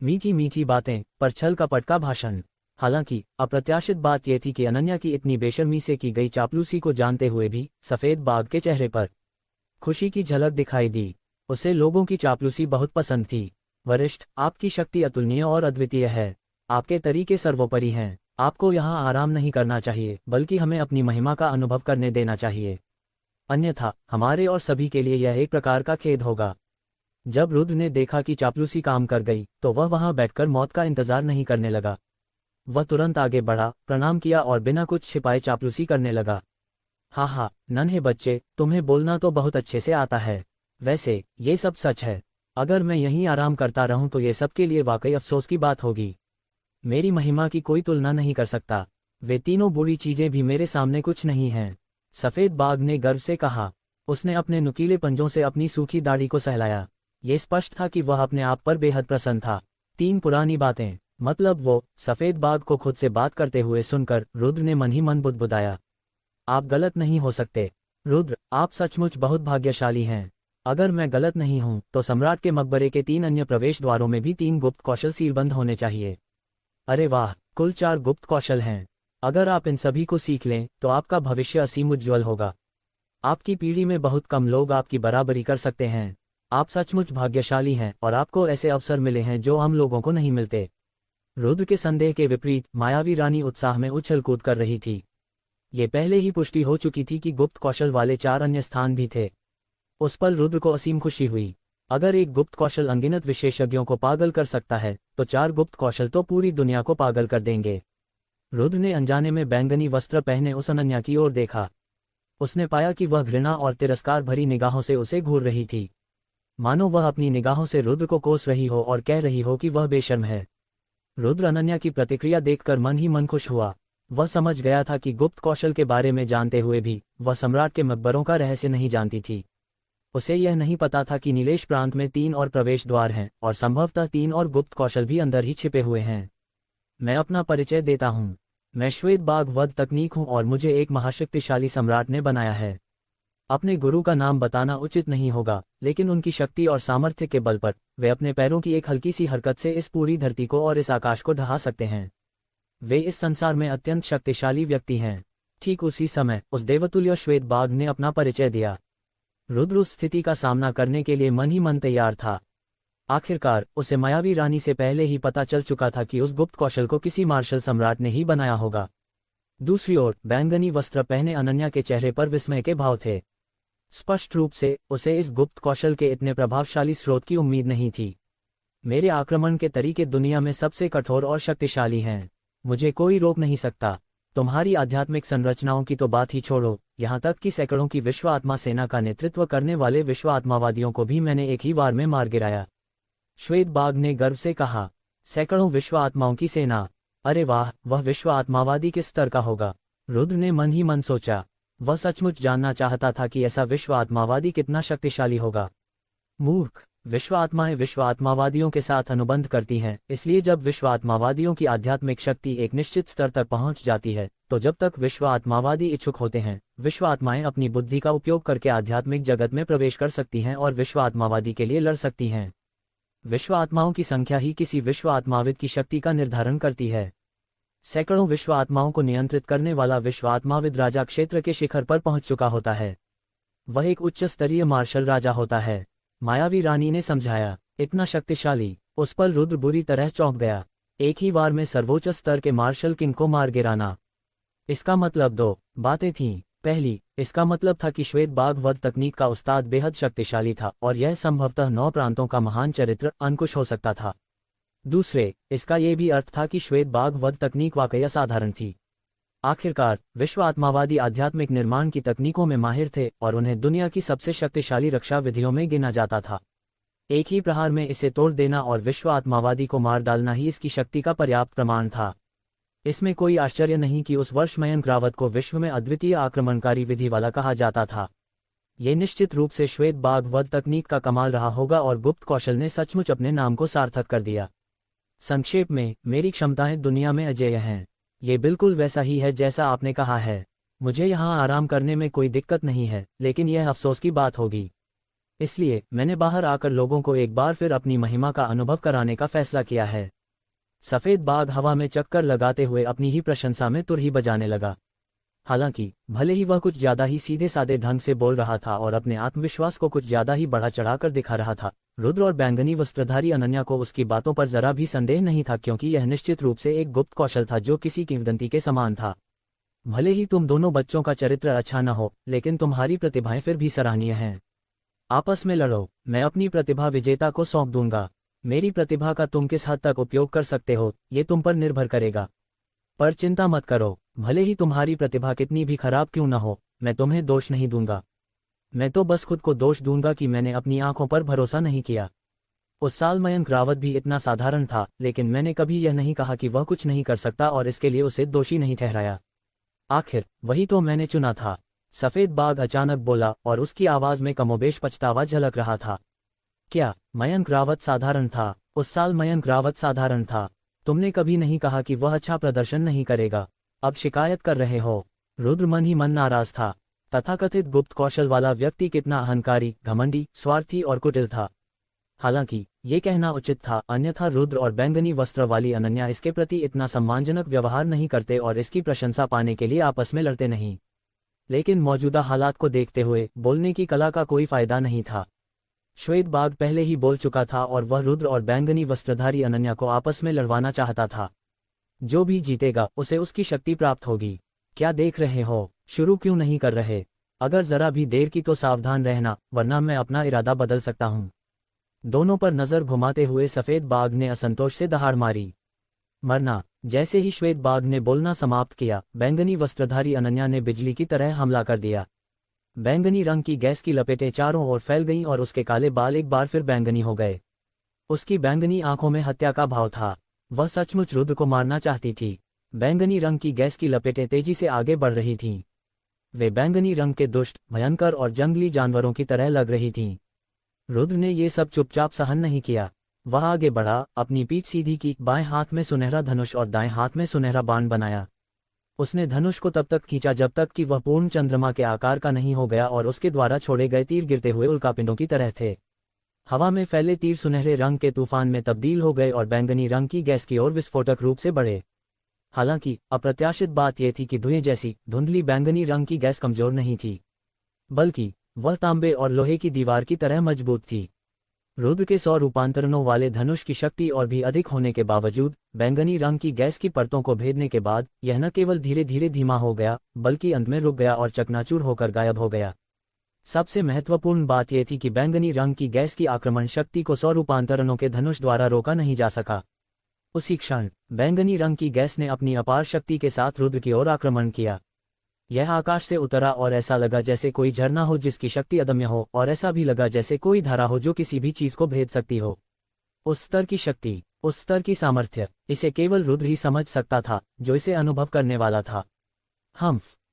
मीठी मीठी बातें पर छल कपट का भाषण। हालांकि अप्रत्याशित बात यह थी कि अनन्या की इतनी बेशर्मी से की गई चापलूसी को जानते हुए भी सफेद बाघ के चेहरे पर खुशी की झलक दिखाई दी। उसे लोगों की चापलूसी बहुत पसंद थी। वरिष्ठ, आपकी शक्ति अतुलनीय और अद्वितीय है। आपके तरीके सर्वोपरि हैं। आपको यहाँ आराम नहीं करना चाहिए, बल्कि हमें अपनी महिमा का अनुभव करने देना चाहिए। अन्यथा हमारे और सभी के लिए यह एक प्रकार का खेद होगा। जब रुद्र ने देखा कि चापलूसी काम कर गई तो वह वहां बैठकर मौत का इंतजार नहीं करने लगा। वह तुरंत आगे बढ़ा, प्रणाम किया और बिना कुछ छिपाए चापलूसी करने लगा। हाँ, नन्हे बच्चे, तुम्हें बोलना तो बहुत अच्छे से आता है। वैसे ये सब सच है। अगर मैं यहीं आराम करता रहूं तो ये सबके लिए वाकई अफसोस की बात होगी। मेरी महिमा की कोई तुलना नहीं कर सकता। वे तीनों बुरी चीजें भी मेरे सामने कुछ नहीं हैं। सफेद बाघ ने गर्व से कहा। उसने अपने नुकीले पंजों से अपनी सूखी दाढ़ी को सहलाया। ये स्पष्ट था कि वह अपने आप पर बेहद प्रसन्न था। 3 पुरानी बातें, मतलब वो सफेद बाघ को खुद से बात करते हुए सुनकर रुद्र ने मन ही मन बुदबुदाया। आप गलत नहीं हो सकते। रुद्र, आप सचमुच बहुत भाग्यशाली हैं। अगर मैं गलत नहीं हूं तो सम्राट के मकबरे के 3 अन्य प्रवेश द्वारों में भी 3 गुप्त कौशल सीलबंद होने चाहिए। अरे वाह, कुल 4 गुप्त कौशल हैं। अगर आप इन सभी को सीख लें तो आपका भविष्य असीम उज्ज्वल होगा। आपकी पीढ़ी में बहुत कम लोग आपकी बराबरी कर सकते हैं। आप सचमुच भाग्यशाली हैं और आपको ऐसे अवसर मिले हैं जो हम लोगों को नहीं मिलते। रुद्र के संदेह के विपरीत मायावी रानी उत्साह में उछल कूद कर रही थी। ये पहले ही पुष्टि हो चुकी थी कि गुप्त कौशल वाले 4 अन्य स्थान भी थे। उस पल रुद्र को असीम खुशी हुई। अगर एक गुप्त कौशल अनगिनत विशेषज्ञों को पागल कर सकता है तो 4 गुप्त कौशल तो पूरी दुनिया को पागल कर देंगे। रुद्र ने अनजाने में बैंगनी वस्त्र पहने उस अनन्या की ओर देखा। उसने पाया कि वह घृणा और तिरस्कार भरी निगाहों से उसे घूर रही थी, मानो वह अपनी निगाहों से रुद्र को कोस रही हो और कह रही हो कि वह बेशर्म है। रुद्र अनन्या की प्रतिक्रिया देखकर मन ही मन खुश हुआ। वह समझ गया था कि गुप्त कौशल के बारे में जानते हुए भी वह सम्राट के मकबरों का रहस्य नहीं जानती थी। उसे यह नहीं पता था कि नीलेश प्रांत में 3 और प्रवेश द्वार हैं और संभवतः 3 और गुप्त कौशल भी अंदर ही छिपे हुए हैं। मैं अपना परिचय देता हूँ। मैं श्वेत बाघ वध तकनीक हूँ और मुझे एक महाशक्तिशाली सम्राट ने बनाया है। अपने गुरु का नाम बताना उचित नहीं होगा, लेकिन उनकी शक्ति और सामर्थ्य के बल पर वे अपने पैरों की एक हल्की सी हरकत से इस पूरी धरती को और इस आकाश को ढहा सकते हैं। वे इस संसार में अत्यंत शक्तिशाली व्यक्ति हैं। ठीक उसी समय उस देवतुल्य श्वेत बाघ ने अपना परिचय दिया। रुद्र उस स्थिति का सामना करने के लिए मन ही मन तैयार था। आखिरकार उसे मायावी रानी से पहले ही पता चल चुका था कि उस गुप्त कौशल को किसी मार्शल सम्राट ने ही बनाया होगा। दूसरी ओर बैंगनी वस्त्र पहने अनन्या के चेहरे पर विस्मय के भाव थे। स्पष्ट रूप से उसे इस गुप्त कौशल के इतने प्रभावशाली स्रोत की उम्मीद नहीं थी। मेरे आक्रमण के तरीके दुनिया में सबसे कठोर और शक्तिशाली हैं। मुझे कोई रोक नहीं सकता। तुम्हारी आध्यात्मिक संरचनाओं की तो बात ही छोड़ो, यहाँ तक कि सैकड़ों की विश्व आत्मा सेना का नेतृत्व करने वाले विश्व आत्मावादियों को भी मैंने एक ही वार में मार गिराया। श्वेत बाघ ने गर्व से कहा। सैकड़ों विश्व आत्माओं की सेना? अरे वाह, वह विश्व आत्मावादी किस स्तर का होगा? रुद्र ने मन ही मन सोचा। वह सचमुच जानना चाहता था कि ऐसा विश्व आत्मावादी कितना शक्तिशाली होगा। मूर्ख, विश्व आत्माएं विश्व आत्मावादियों के साथ अनुबंध करती हैं, इसलिए जब विश्व आत्मावादियों की आध्यात्मिक शक्ति एक निश्चित स्तर तक पहुंच जाती है, तो जब तक विश्व आत्मावादी इच्छुक होते हैं, विश्व आत्माएं अपनी बुद्धि का उपयोग करके आध्यात्मिक जगत में प्रवेश कर सकती हैं और विश्व आत्मावादी के लिए लड़ सकती हैं। विश्व आत्माओं की संख्या ही किसी विश्व आत्माविद की शक्ति का निर्धारण करती है। सैकड़ों विश्व आत्माओं को नियंत्रित करने वाला विश्व आत्माविद राजा क्षेत्र के शिखर पर पहुंच चुका होता है। वह एक उच्च स्तरीय मार्शल राजा होता है, मायावी रानी ने समझाया। इतना शक्तिशाली? उस पर रुद्र बुरी तरह चौंक गया। एक ही वार में सर्वोच्च स्तर के मार्शल किंग को मार गिराना। इसका मतलब दो बातें थीं। पहली, इसका मतलब था कि श्वेत बाघ वध तकनीक का उस्ताद बेहद शक्तिशाली था और यह संभवतः 9 प्रांतों का महान चरित्र अंकुश हो सकता था। दूसरे, इसका यह भी अर्थ था कि श्वेत बाघ वध तकनीक वाकई असाधारण थी। आखिरकार विश्व आत्मावादी आध्यात्मिक निर्माण की तकनीकों में माहिर थे और उन्हें दुनिया की सबसे शक्तिशाली रक्षा विधियों में गिना जाता था। एक ही प्रहार में इसे तोड़ देना और विश्व आत्मावादी को मार डालना ही इसकी शक्ति का पर्याप्त प्रमाण था। इसमें कोई आश्चर्य नहीं कि उस वर्ष मयंक रावत को विश्व में अद्वितीय आक्रमणकारी विधि वाला कहा जाता था। ये निश्चित रूप से श्वेत बाघ वध तकनीक का कमाल रहा होगा और गुप्त कौशल ने सचमुच अपने नाम को सार्थक कर दिया। संक्षेप में, मेरी क्षमताएं दुनिया में अजेय हैं। ये बिल्कुल वैसा ही है जैसा आपने कहा है। मुझे यहाँ आराम करने में कोई दिक्कत नहीं है, लेकिन यह अफसोस की बात होगी। इसलिए मैंने बाहर आकर लोगों को एक बार फिर अपनी महिमा का अनुभव कराने का फैसला किया है। सफेद बाघ हवा में चक्कर लगाते हुए अपनी ही प्रशंसा में तुरही बजाने लगा। हालांकि भले ही वह कुछ ज्यादा ही सीधे साधे ढंग से बोल रहा था और अपने आत्मविश्वास को कुछ ज्यादा ही बढ़ा चढ़ाकर दिखा रहा था, रुद्र और बैंगनी वस्त्रधारी अनन्या को उसकी बातों पर जरा भी संदेह नहीं था, क्योंकि यह निश्चित रूप से एक गुप्त कौशल था जो किसी किंवदंती के समान था। भले ही तुम दोनों बच्चों का चरित्र अच्छा न हो, लेकिन तुम्हारी प्रतिभाएं फिर भी सराहनीय हैं। आपस में लड़ो, मैं अपनी प्रतिभा विजेता को सौंप दूंगा। मेरी प्रतिभा का तुम किस हद तक उपयोग कर सकते हो, ये तुम पर निर्भर करेगा। पर चिंता मत करो, भले ही तुम्हारी प्रतिभा कितनी भी खराब क्यों न हो, मैं तुम्हें दोष नहीं दूंगा। मैं तो बस खुद को दोष दूंगा कि मैंने अपनी आंखों पर भरोसा नहीं किया। उस साल मयंक रावत भी इतना साधारण था, लेकिन मैंने कभी यह नहीं कहा कि वह कुछ नहीं कर सकता और इसके लिए उसे दोषी नहीं ठहराया। आखिर वही तो मैंने चुना था। सफेद बाघ अचानक बोला और उसकी आवाज में कमोबेश पछतावा झलक रहा था। क्या मयंक रावत साधारण था? उस साल मयंक रावत साधारण था। तुमने कभी नहीं कहा कि वह अच्छा प्रदर्शन नहीं करेगा। अब शिकायत कर रहे हो। रुद्र मन ही मन नाराज था। तथाकथित गुप्त कौशल वाला व्यक्ति कितना अहंकारी, घमंडी, स्वार्थी और कुटिल था। हालांकि ये कहना उचित था, अन्यथा रुद्र और बैंगनी वस्त्र वाली अनन्या इसके प्रति इतना सम्मानजनक व्यवहार नहीं करते और इसकी प्रशंसा पाने के लिए आपस में लड़ते नहीं। लेकिन मौजूदा हालात को देखते हुए बोलने की कला का कोई फायदा नहीं था। श्वेत बाघ पहले ही बोल चुका था और वह रुद्र और बैंगनी वस्त्रधारी अनन्या को आपस में लड़वाना चाहता था। जो भी जीतेगा उसे उसकी शक्ति प्राप्त होगी। क्या देख रहे हो, शुरू क्यों नहीं कर रहे? अगर जरा भी देर की तो सावधान रहना, वरना मैं अपना इरादा बदल सकता हूँ। दोनों पर नजर घुमाते हुए सफेद बाघ ने असंतोष से दहाड़ मारी। मरना। जैसे ही श्वेत बाघ ने बोलना समाप्त किया, बैंगनी वस्त्रधारी अनन्या ने बिजली की तरह हमला कर दिया। बैंगनी रंग की गैस की लपेटें चारों ओर फैल गईं और उसके काले बाल एक बार फिर बैंगनी हो गए। उसकी बैंगनी आंखों में हत्या का भाव था। वह सचमुच रुद्र को मारना चाहती थी। बैंगनी रंग की गैस की लपेटें तेजी से आगे बढ़ रही थीं। वे बैंगनी रंग के दुष्ट, भयंकर और जंगली जानवरों की तरह लग रही थीं। रुद्र ने ये सब चुपचाप सहन नहीं किया। वह आगे बढ़ा, अपनी पीठ सीधी की, बाएं हाथ में सुनहरा धनुष और दाएं हाथ में सुनहरा बाण बनाया। उसने धनुष को तब तक खींचा जब तक कि वह पूर्ण चंद्रमा के आकार का नहीं हो गया और उसके द्वारा छोड़े गए तीर गिरते हुए उल्कापिंडों की तरह थे। हवा में फैले तीर सुनहरे रंग के तूफान में तब्दील हो गए और बैंगनी रंग की गैस की ओर विस्फोटक रूप से बढ़े। हालांकि अप्रत्याशित बात यह थी कि धुएं जैसी धुंधली बैंगनी रंग की गैस कमजोर नहीं थी, बल्कि वह तांबे और लोहे की दीवार की तरह मजबूत थी। रुद्र के 100 रूपांतरणों वाले धनुष की शक्ति और भी अधिक होने के बावजूद बैंगनी रंग की गैस की परतों को भेदने के बाद यह न केवल धीरे धीरे धीमा हो गया, बल्कि अंत में रुक गया और चकनाचूर होकर गायब हो गया। सबसे महत्वपूर्ण बात यह थी कि बैंगनी रंग की गैस की आक्रमण शक्ति को 100 रूपांतरणों के धनुष द्वारा रोका नहीं जा सका। उसी क्षण बैंगनी रंग की गैस ने अपनी अपार शक्ति के साथ रुद्र की ओर आक्रमण किया। यह आकाश से उतरा और ऐसा लगा जैसे कोई झरना हो जिसकी शक्ति अदम्य हो, और ऐसा भी लगा जैसे कोई धारा हो जो किसी भी चीज को भेद सकती हो। उस स्तर की शक्ति, उस स्तर की सामर्थ्य, इसे केवल रुद्र ही समझ सकता था जो इसे अनुभव करने वाला था।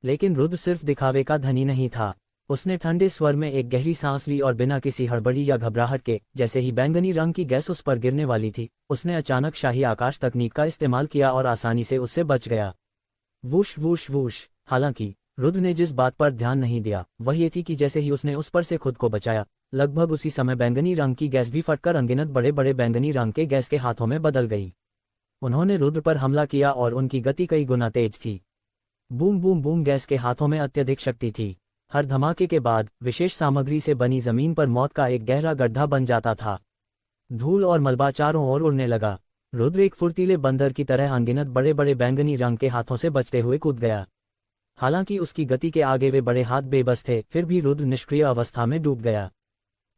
लेकिन रुद्र सिर्फ दिखावे का धनी नहीं था। उसने ठंडे स्वर में एक गहरी सांस ली और बिना किसी हड़बड़ी या घबराहट के, जैसे ही बैंगनी रंग की गैस उस पर गिरने वाली थी, उसने अचानक शाही आकाश तकनीक का इस्तेमाल किया और आसानी से उससे बच गया। Whoosh whoosh whoosh. हालांकि रुद्र ने जिस बात पर ध्यान नहीं दिया वह ये थी कि जैसे ही उसने उस पर से खुद को बचाया, लगभग उसी समय बैंगनी रंग की गैस भी फटकर अनगिनत बड़े बड़े बैंगनी रंग के गैस के हाथों में बदल गई। उन्होंने रुद्र पर हमला किया और उनकी गति कई गुना तेज थी। Boom boom boom. गैस के हाथों में अत्यधिक शक्ति थी। हर धमाके के बाद विशेष सामग्री से बनी जमीन पर मौत का एक गहरा गड्ढा बन जाता था। धूल और मलबा चारों ओर उड़ने लगा। रुद्र एक फुर्तीले बंदर की तरह अनगिनत बड़े बड़े बैंगनी रंग के हाथों से बचते हुए कूद गया। हालांकि उसकी गति के आगे वे बड़े हाथ बेबस थे, फिर भी रुद्र निष्क्रिय अवस्था में डूब गया।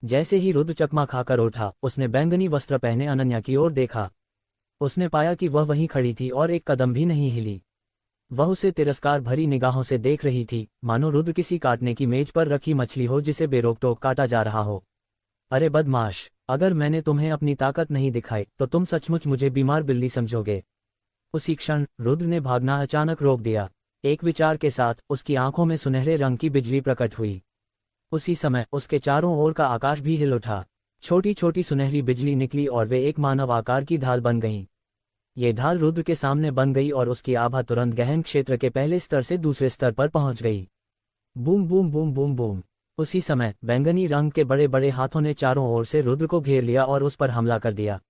जैसे ही रुद्र चकमा खाकर उठा, उसने बैंगनी वस्त्र पहने अनन्या की ओर देखा। उसने पाया कि वह वहीं खड़ी थी और एक कदम भी नहीं हिली। वह उसे तिरस्कार भरी निगाहों से देख रही थी, मानो रुद्र किसी काटने की मेज पर रखी मछली हो जिसे बेरोक-टोक काटा जा रहा हो। अरे बदमाश, अगर मैंने तुम्हें अपनी ताकत नहीं दिखाई तो तुम सचमुच मुझे बीमार बिल्ली समझोगे। उसी क्षण रुद्र ने भागना अचानक रोक दिया। एक विचार के साथ उसकी आंखों में सुनहरे रंग की बिजली प्रकट हुई। उसी समय उसके चारों ओर का आकाश भी हिल उठा। छोटी छोटी सुनहरी बिजली निकली और वे एक मानव आकार की ढाल बन गईं। ये ढाल रुद्र के सामने बन गई और उसकी आभा तुरंत गहन क्षेत्र के पहले स्तर से दूसरे स्तर पर पहुंच गई। Boom boom boom boom boom. उसी समय बैंगनी रंग के बड़े बड़े हाथों ने चारों ओर से रुद्र को घेर लिया और उस पर हमला कर दिया।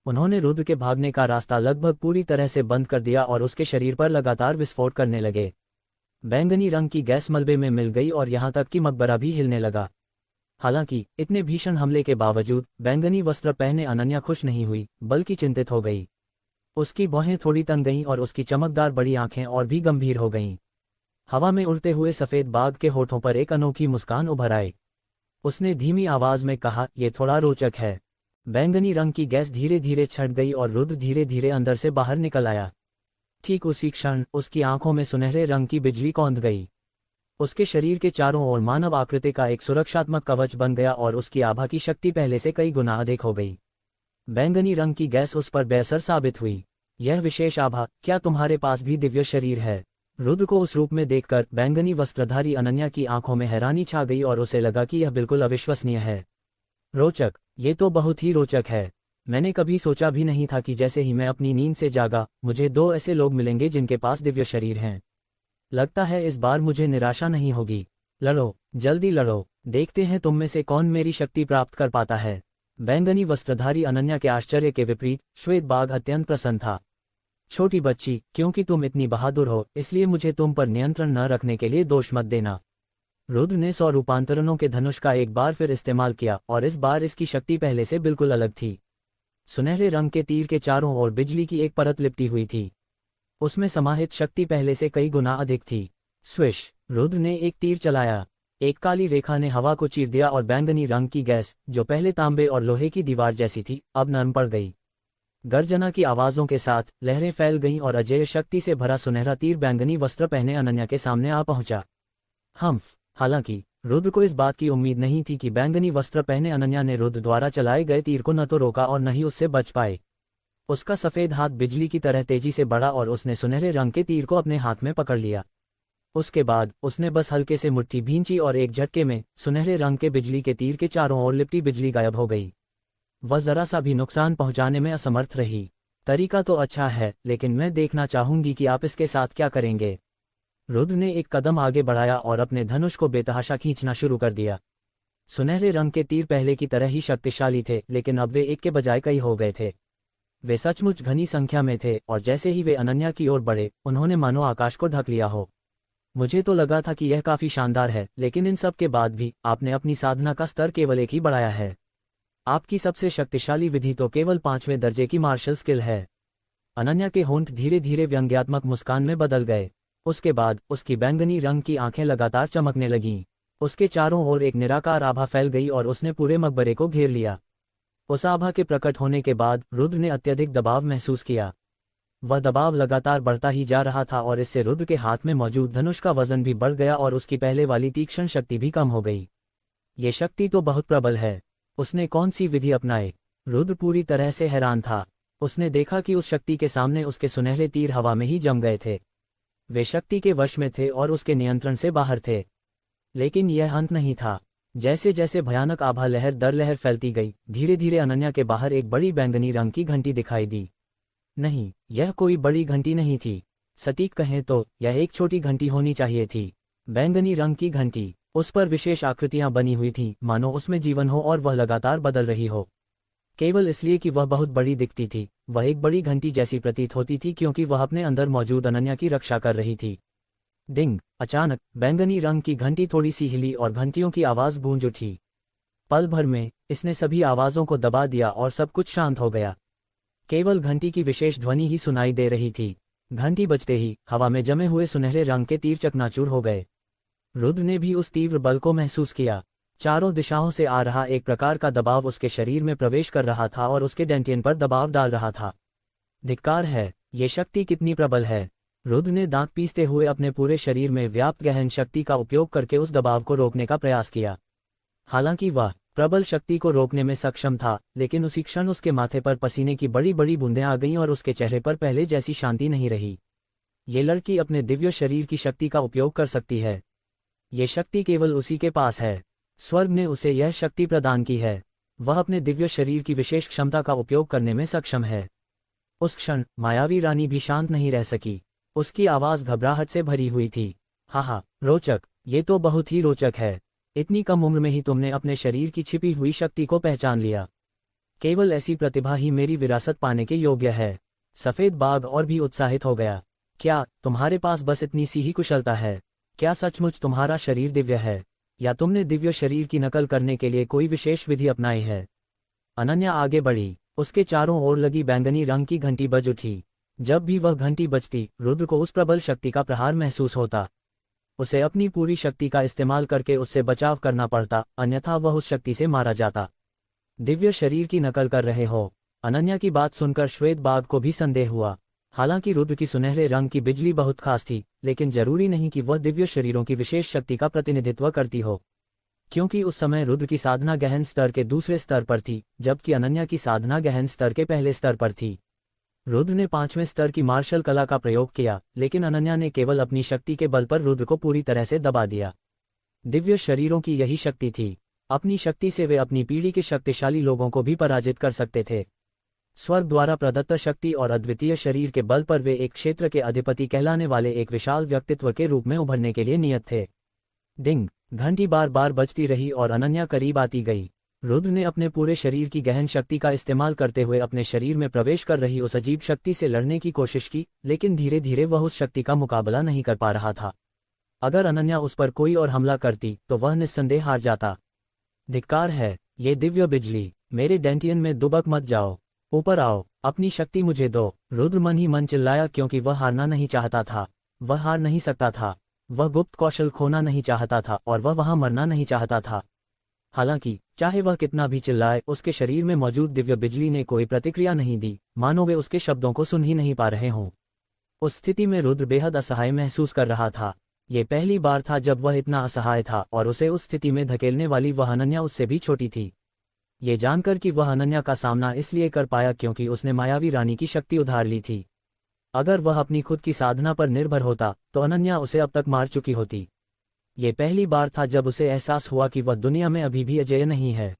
उन्होंने रुद्र के भागने का रास्ता लगभग पूरी तरह से बंद कर दिया और उसके शरीर पर लगातार विस्फोट करने लगे। बैंगनी रंग की गैस मलबे में मिल गई और यहां तक कि मकबरा भी हिलने लगा। हालांकि इतने भीषण हमले के बावजूद बैंगनी वस्त्र पहने अनन्या खुश नहीं हुई, बल्कि चिंतित हो गई। उसकी भौहें थोड़ी तन गईं और उसकी चमकदार बड़ी आंखें और भी गंभीर हो गईं। हवा में उड़ते हुए सफेद बाघ के होठों पर एक अनोखी मुस्कान उभर आई। उसने धीमी आवाज में कहा, "ये थोड़ा रोचक है।" बैंगनी रंग की गैस धीरे धीरे छट गई और रुद्र धीरे धीरे अंदर से बाहर निकल आया। ठीक उसी क्षण उसकी आंखों में सुनहरे रंग की बिजली कौंध गई। उसके शरीर के चारों ओर मानव आकृति का एक सुरक्षात्मक कवच बन गया और उसकी आभा की शक्ति पहले से कई गुना अधिक हो गई। बैंगनी रंग की गैस उस पर बेअसर साबित हुई। यह विशेष आभा, क्या तुम्हारे पास भी दिव्य शरीर है? रुद्र को उस रूप में देखकर बैंगनी वस्त्रधारी अनन्या की आंखों में हैरानी छा गई और उसे लगा कि यह बिल्कुल अविश्वसनीय है। रोचक, ये तो बहुत ही रोचक है। मैंने कभी सोचा भी नहीं था कि जैसे ही मैं अपनी नींद से जागा, मुझे दो ऐसे लोग मिलेंगे जिनके पास दिव्य शरीर हैं। लगता है इस बार मुझे निराशा नहीं होगी। लड़ो, जल्दी लड़ो, देखते हैं तुम में से कौन मेरी शक्ति प्राप्त कर पाता है। बैंगनी वस्त्रधारी अनन्या के आश्चर्य के विपरीत श्वेत बाघ अत्यंत प्रसन्न था। छोटी बच्ची, क्योंकि तुम इतनी बहादुर हो, इसलिए मुझे तुम पर नियंत्रण न रखने के लिए दोष मत देना। रुद्र ने 100 रूपांतरणों के धनुष का एक बार फिर इस्तेमाल किया और इस बार इसकी शक्ति पहले से बिल्कुल अलग थी। सुनहरे रंग के तीर के चारों ओर बिजली की एक परत लिपटी हुई थी। उसमें समाहित शक्ति पहले से कई गुना अधिक थी। स्विश, रुद्र ने एक तीर चलाया। एक काली रेखा ने हवा को चीर दिया और बैंगनी रंग की गैस, जो पहले तांबे और लोहे की दीवार जैसी थी, अब नरम पड़ गई। गर्जना की आवाजों के साथ लहरें फैल गईं और अजेय शक्ति से भरा सुनहरा तीर बैंगनी वस्त्र पहने अनन्या के सामने आ पहुंचा। हालांकि रुद्र को इस बात की उम्मीद नहीं थी कि बैंगनी वस्त्र पहने अनन्या ने रुद्र द्वारा चलाए गए तीर को न तो रोका और न ही उससे बच पाए। उसका सफेद हाथ बिजली की तरह तेजी से बढ़ा और उसने सुनहरे रंग के तीर को अपने हाथ में पकड़ लिया। उसके बाद उसने बस हल्के से मुट्ठी भींची और एक झटके में सुनहरे रंग के बिजली के तीर के चारों ओर लिपटी बिजली गायब हो गई। वह जरा सा भी नुकसान पहुंचाने में असमर्थ रही। तरीका तो अच्छा है, लेकिन मैं देखना चाहूंगी कि आप इसके साथ क्या करेंगे। रुद्र ने एक कदम आगे बढ़ाया और अपने धनुष को बेतहाशा खींचना शुरू कर दिया। सुनहरे रंग के तीर पहले की तरह ही शक्तिशाली थे, लेकिन अब वे एक के बजाय कई हो गए थे। वे सचमुच घनी संख्या में थे और जैसे ही वे अनन्या की ओर बढ़े, उन्होंने मानो आकाश को ढक लिया हो। मुझे तो लगा था कि यह काफी शानदार है, लेकिन इन सब के बाद भी आपने अपनी साधना का स्तर केवल एक ही बढ़ाया है। आपकी सबसे शक्तिशाली विधि तो केवल 5वें दर्जे की मार्शल स्किल है। अनन्या के होंठ धीरे धीरे व्यंग्यात्मक मुस्कान में बदल गए। उसके बाद उसकी बैंगनी रंग की आंखें लगातार चमकने लगीं। उसके चारों ओर एक निराकार आभा फैल गई और उसने पूरे मकबरे को घेर लिया। उस आभा के प्रकट होने के बाद रुद्र ने अत्यधिक दबाव महसूस किया। वह दबाव लगातार बढ़ता ही जा रहा था और इससे रुद्र के हाथ में मौजूद धनुष का वजन भी बढ़ गया और उसकी पहले वाली तीक्ष्ण शक्ति भी कम हो गई। ये शक्ति तो बहुत प्रबल है। उसने कौन सी विधि अपनाई? रुद्र पूरी तरह से हैरान था। उसने देखा कि उस शक्ति के सामने उसके सुनहरे तीर हवा में ही जम गए थे। वे शक्ति के वश में थे और उसके नियंत्रण से बाहर थे। लेकिन यह अंत नहीं था। जैसे जैसे भयानक आभा लहर दर लहर फैलती गई, धीरे धीरे अनन्या के बाहर एक बड़ी बैंगनी रंग की घंटी दिखाई दी। नहीं, यह कोई बड़ी घंटी नहीं थी। सटीक कहें तो यह एक छोटी घंटी होनी चाहिए थी। बैंगनी रंग की घंटी, उस पर विशेष आकृतियां बनी हुई थीं, मानो उसमें जीवन हो और वह लगातार बदल रही हो। केवल इसलिए कि वह बहुत बड़ी दिखती थी, वह एक बड़ी घंटी जैसी प्रतीत होती थी क्योंकि वह अपने अंदर मौजूद अनन्या की रक्षा कर रही थी। डिंग! अचानक बैंगनी रंग की घंटी थोड़ी सी हिली और घंटियों की आवाज गूंज उठी। पल भर में इसने सभी आवाजों को दबा दिया और सब कुछ शांत हो गया। केवल घंटी की विशेष ध्वनि ही सुनाई दे रही थी। घंटी बजते ही हवा में जमे हुए सुनहरे रंग के तीर चकनाचूर हो गए। रुद्र ने भी उस तीव्र बल को महसूस किया। चारों दिशाओं से आ रहा एक प्रकार का दबाव उसके शरीर में प्रवेश कर रहा था और उसके डेंटियन पर दबाव डाल रहा था। धिक्कार है, ये शक्ति कितनी प्रबल है! रुद्र ने दांत पीसते हुए अपने पूरे शरीर में व्याप्त गहन शक्ति का उपयोग करके उस दबाव को रोकने का प्रयास किया। हालांकि वह प्रबल शक्ति को रोकने में सक्षम था, लेकिन उसी क्षण उसके माथे पर पसीने की बड़ी बड़ी बूंदें आ गईं और उसके चेहरे पर पहले जैसी शांति नहीं रही। ये लड़की अपने दिव्य शरीर की शक्ति का उपयोग कर सकती है। ये शक्ति केवल उसी के पास है। स्वर्ग ने उसे यह शक्ति प्रदान की है। वह अपने दिव्य शरीर की विशेष क्षमता का उपयोग करने में सक्षम है। उस क्षण मायावी रानी भी शांत नहीं रह सकी। उसकी आवाज घबराहट से भरी हुई थी। हा, रोचक! ये तो बहुत ही रोचक है। इतनी कम उम्र में ही तुमने अपने शरीर की छिपी हुई शक्ति को पहचान लिया। केवल ऐसी प्रतिभा ही मेरी विरासत पाने के योग्य है। सफेद बाघ और भी उत्साहित हो गया। क्या तुम्हारे पास बस इतनी सी ही कुशलता है? क्या सचमुच तुम्हारा शरीर दिव्य है, या तुमने दिव्य शरीर की नकल करने के लिए कोई विशेष विधि अपनाई है? अनन्या आगे बढ़ी। उसके चारों ओर लगी बैंगनी रंग की घंटी बज उठी। जब भी वह घंटी बजती, रुद्र को उस प्रबल शक्ति का प्रहार महसूस होता। उसे अपनी पूरी शक्ति का इस्तेमाल करके उससे बचाव करना पड़ता, अन्यथा वह उस शक्ति से मारा जाता। दिव्य शरीर की नकल कर रहे हो? अनन्या की बात सुनकर श्वेत बाघ को भी संदेह हुआ। हालांकि रुद्र की सुनहरे रंग की बिजली बहुत खास थी, लेकिन जरूरी नहीं कि वह दिव्य शरीरों की विशेष शक्ति का प्रतिनिधित्व करती हो, क्योंकि उस समय रुद्र की साधना गहन स्तर के दूसरे स्तर पर थी, जबकि अनन्या की साधना गहन स्तर के पहले स्तर पर थी। रुद्र ने 5वें स्तर की मार्शल कला का प्रयोग किया, लेकिन अनन्या ने केवल अपनी शक्ति के बल पर रुद्र को पूरी तरह से दबा दिया। दिव्य शरीरों की यही शक्ति थी। अपनी शक्ति से वे अपनी पीढ़ी के शक्तिशाली लोगों को भी पराजित कर सकते थे। स्वर्ग द्वारा प्रदत्त शक्ति और अद्वितीय शरीर के बल पर वे एक क्षेत्र के अधिपति कहलाने वाले एक विशाल व्यक्तित्व के रूप में उभरने के लिए नियत थे। डिंग! घंटी बार बार बजती रही और अनन्या करीब आती गई। रुद्र ने अपने पूरे शरीर की गहन शक्ति का इस्तेमाल करते हुए अपने शरीर में प्रवेश कर रही उस अजीब शक्ति से लड़ने की कोशिश की, लेकिन धीरे धीरे वह उस शक्ति का मुकाबला नहीं कर पा रहा था। अगर अनन्या उस पर कोई और हमला करती तो वह निस्संदेह हार जाता। धिक्कार है, ये दिव्य बिजली! मेरे डेंटियन में दुबक मत जाओ। ऊपर आओ, अपनी शक्ति मुझे दो। रुद्र मन ही मन चिल्लाया, क्योंकि वह हारना नहीं चाहता था। वह हार नहीं सकता था। वह गुप्त कौशल खोना नहीं चाहता था और वह वहां मरना नहीं चाहता था। हालांकि चाहे वह कितना भी चिल्लाए, उसके शरीर में मौजूद दिव्य बिजली ने कोई प्रतिक्रिया नहीं दी, मानो वे उसके शब्दों को सुन ही नहीं पा रहे हों। उस स्थिति में रुद्र बेहद असहाय महसूस कर रहा था। ये पहली बार था जब वह इतना असहाय था, और उसे उस स्थिति में धकेलने वाली वह अनन्या उससे भी छोटी थी। ये जानकर कि वह अनन्या का सामना इसलिए कर पाया क्योंकि उसने मायावी रानी की शक्ति उधार ली थी। अगर वह अपनी खुद की साधना पर निर्भर होता तो अनन्या उसे अब तक मार चुकी होती। ये पहली बार था जब उसे एहसास हुआ कि वह दुनिया में अभी भी अजेय नहीं है।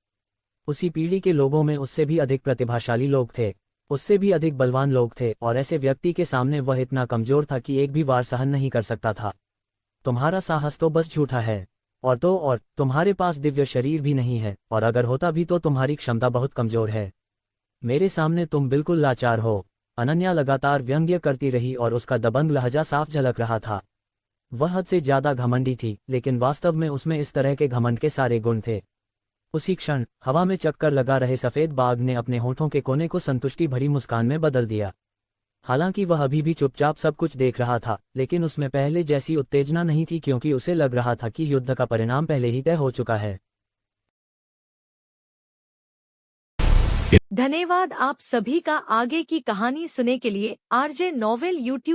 उसी पीढ़ी के लोगों में उससे भी अधिक प्रतिभाशाली लोग थे, उससे भी अधिक बलवान लोग थे, और ऐसे व्यक्ति के सामने वह इतना कमजोर था कि एक भी वार सहन नहीं कर सकता था। तुम्हारा साहस तो बस झूठा है, और तुम्हारे पास दिव्य शरीर भी नहीं है, और अगर होता भी तो तुम्हारी क्षमता बहुत कमजोर है। मेरे सामने तुम बिल्कुल लाचार हो। अनन्या लगातार व्यंग्य करती रही और उसका दबंग लहजा साफ झलक रहा था। वह हद से ज्यादा घमंडी थी, लेकिन वास्तव में उसमें इस तरह के घमंड के सारे गुण थे। उसी क्षण हवा में चक्कर लगा रहे सफेद बाघ ने अपने होठों के कोने को संतुष्टि भरी मुस्कान में बदल दिया। हालांकि वह अभी भी चुपचाप सब कुछ देख रहा था, लेकिन उसमें पहले जैसी उत्तेजना नहीं थी क्योंकि उसे लग रहा था कि युद्ध का परिणाम पहले ही तय हो चुका है। धन्यवाद आप सभी का। आगे की कहानी सुनने के लिए आरजे नॉवेल यूट्यूब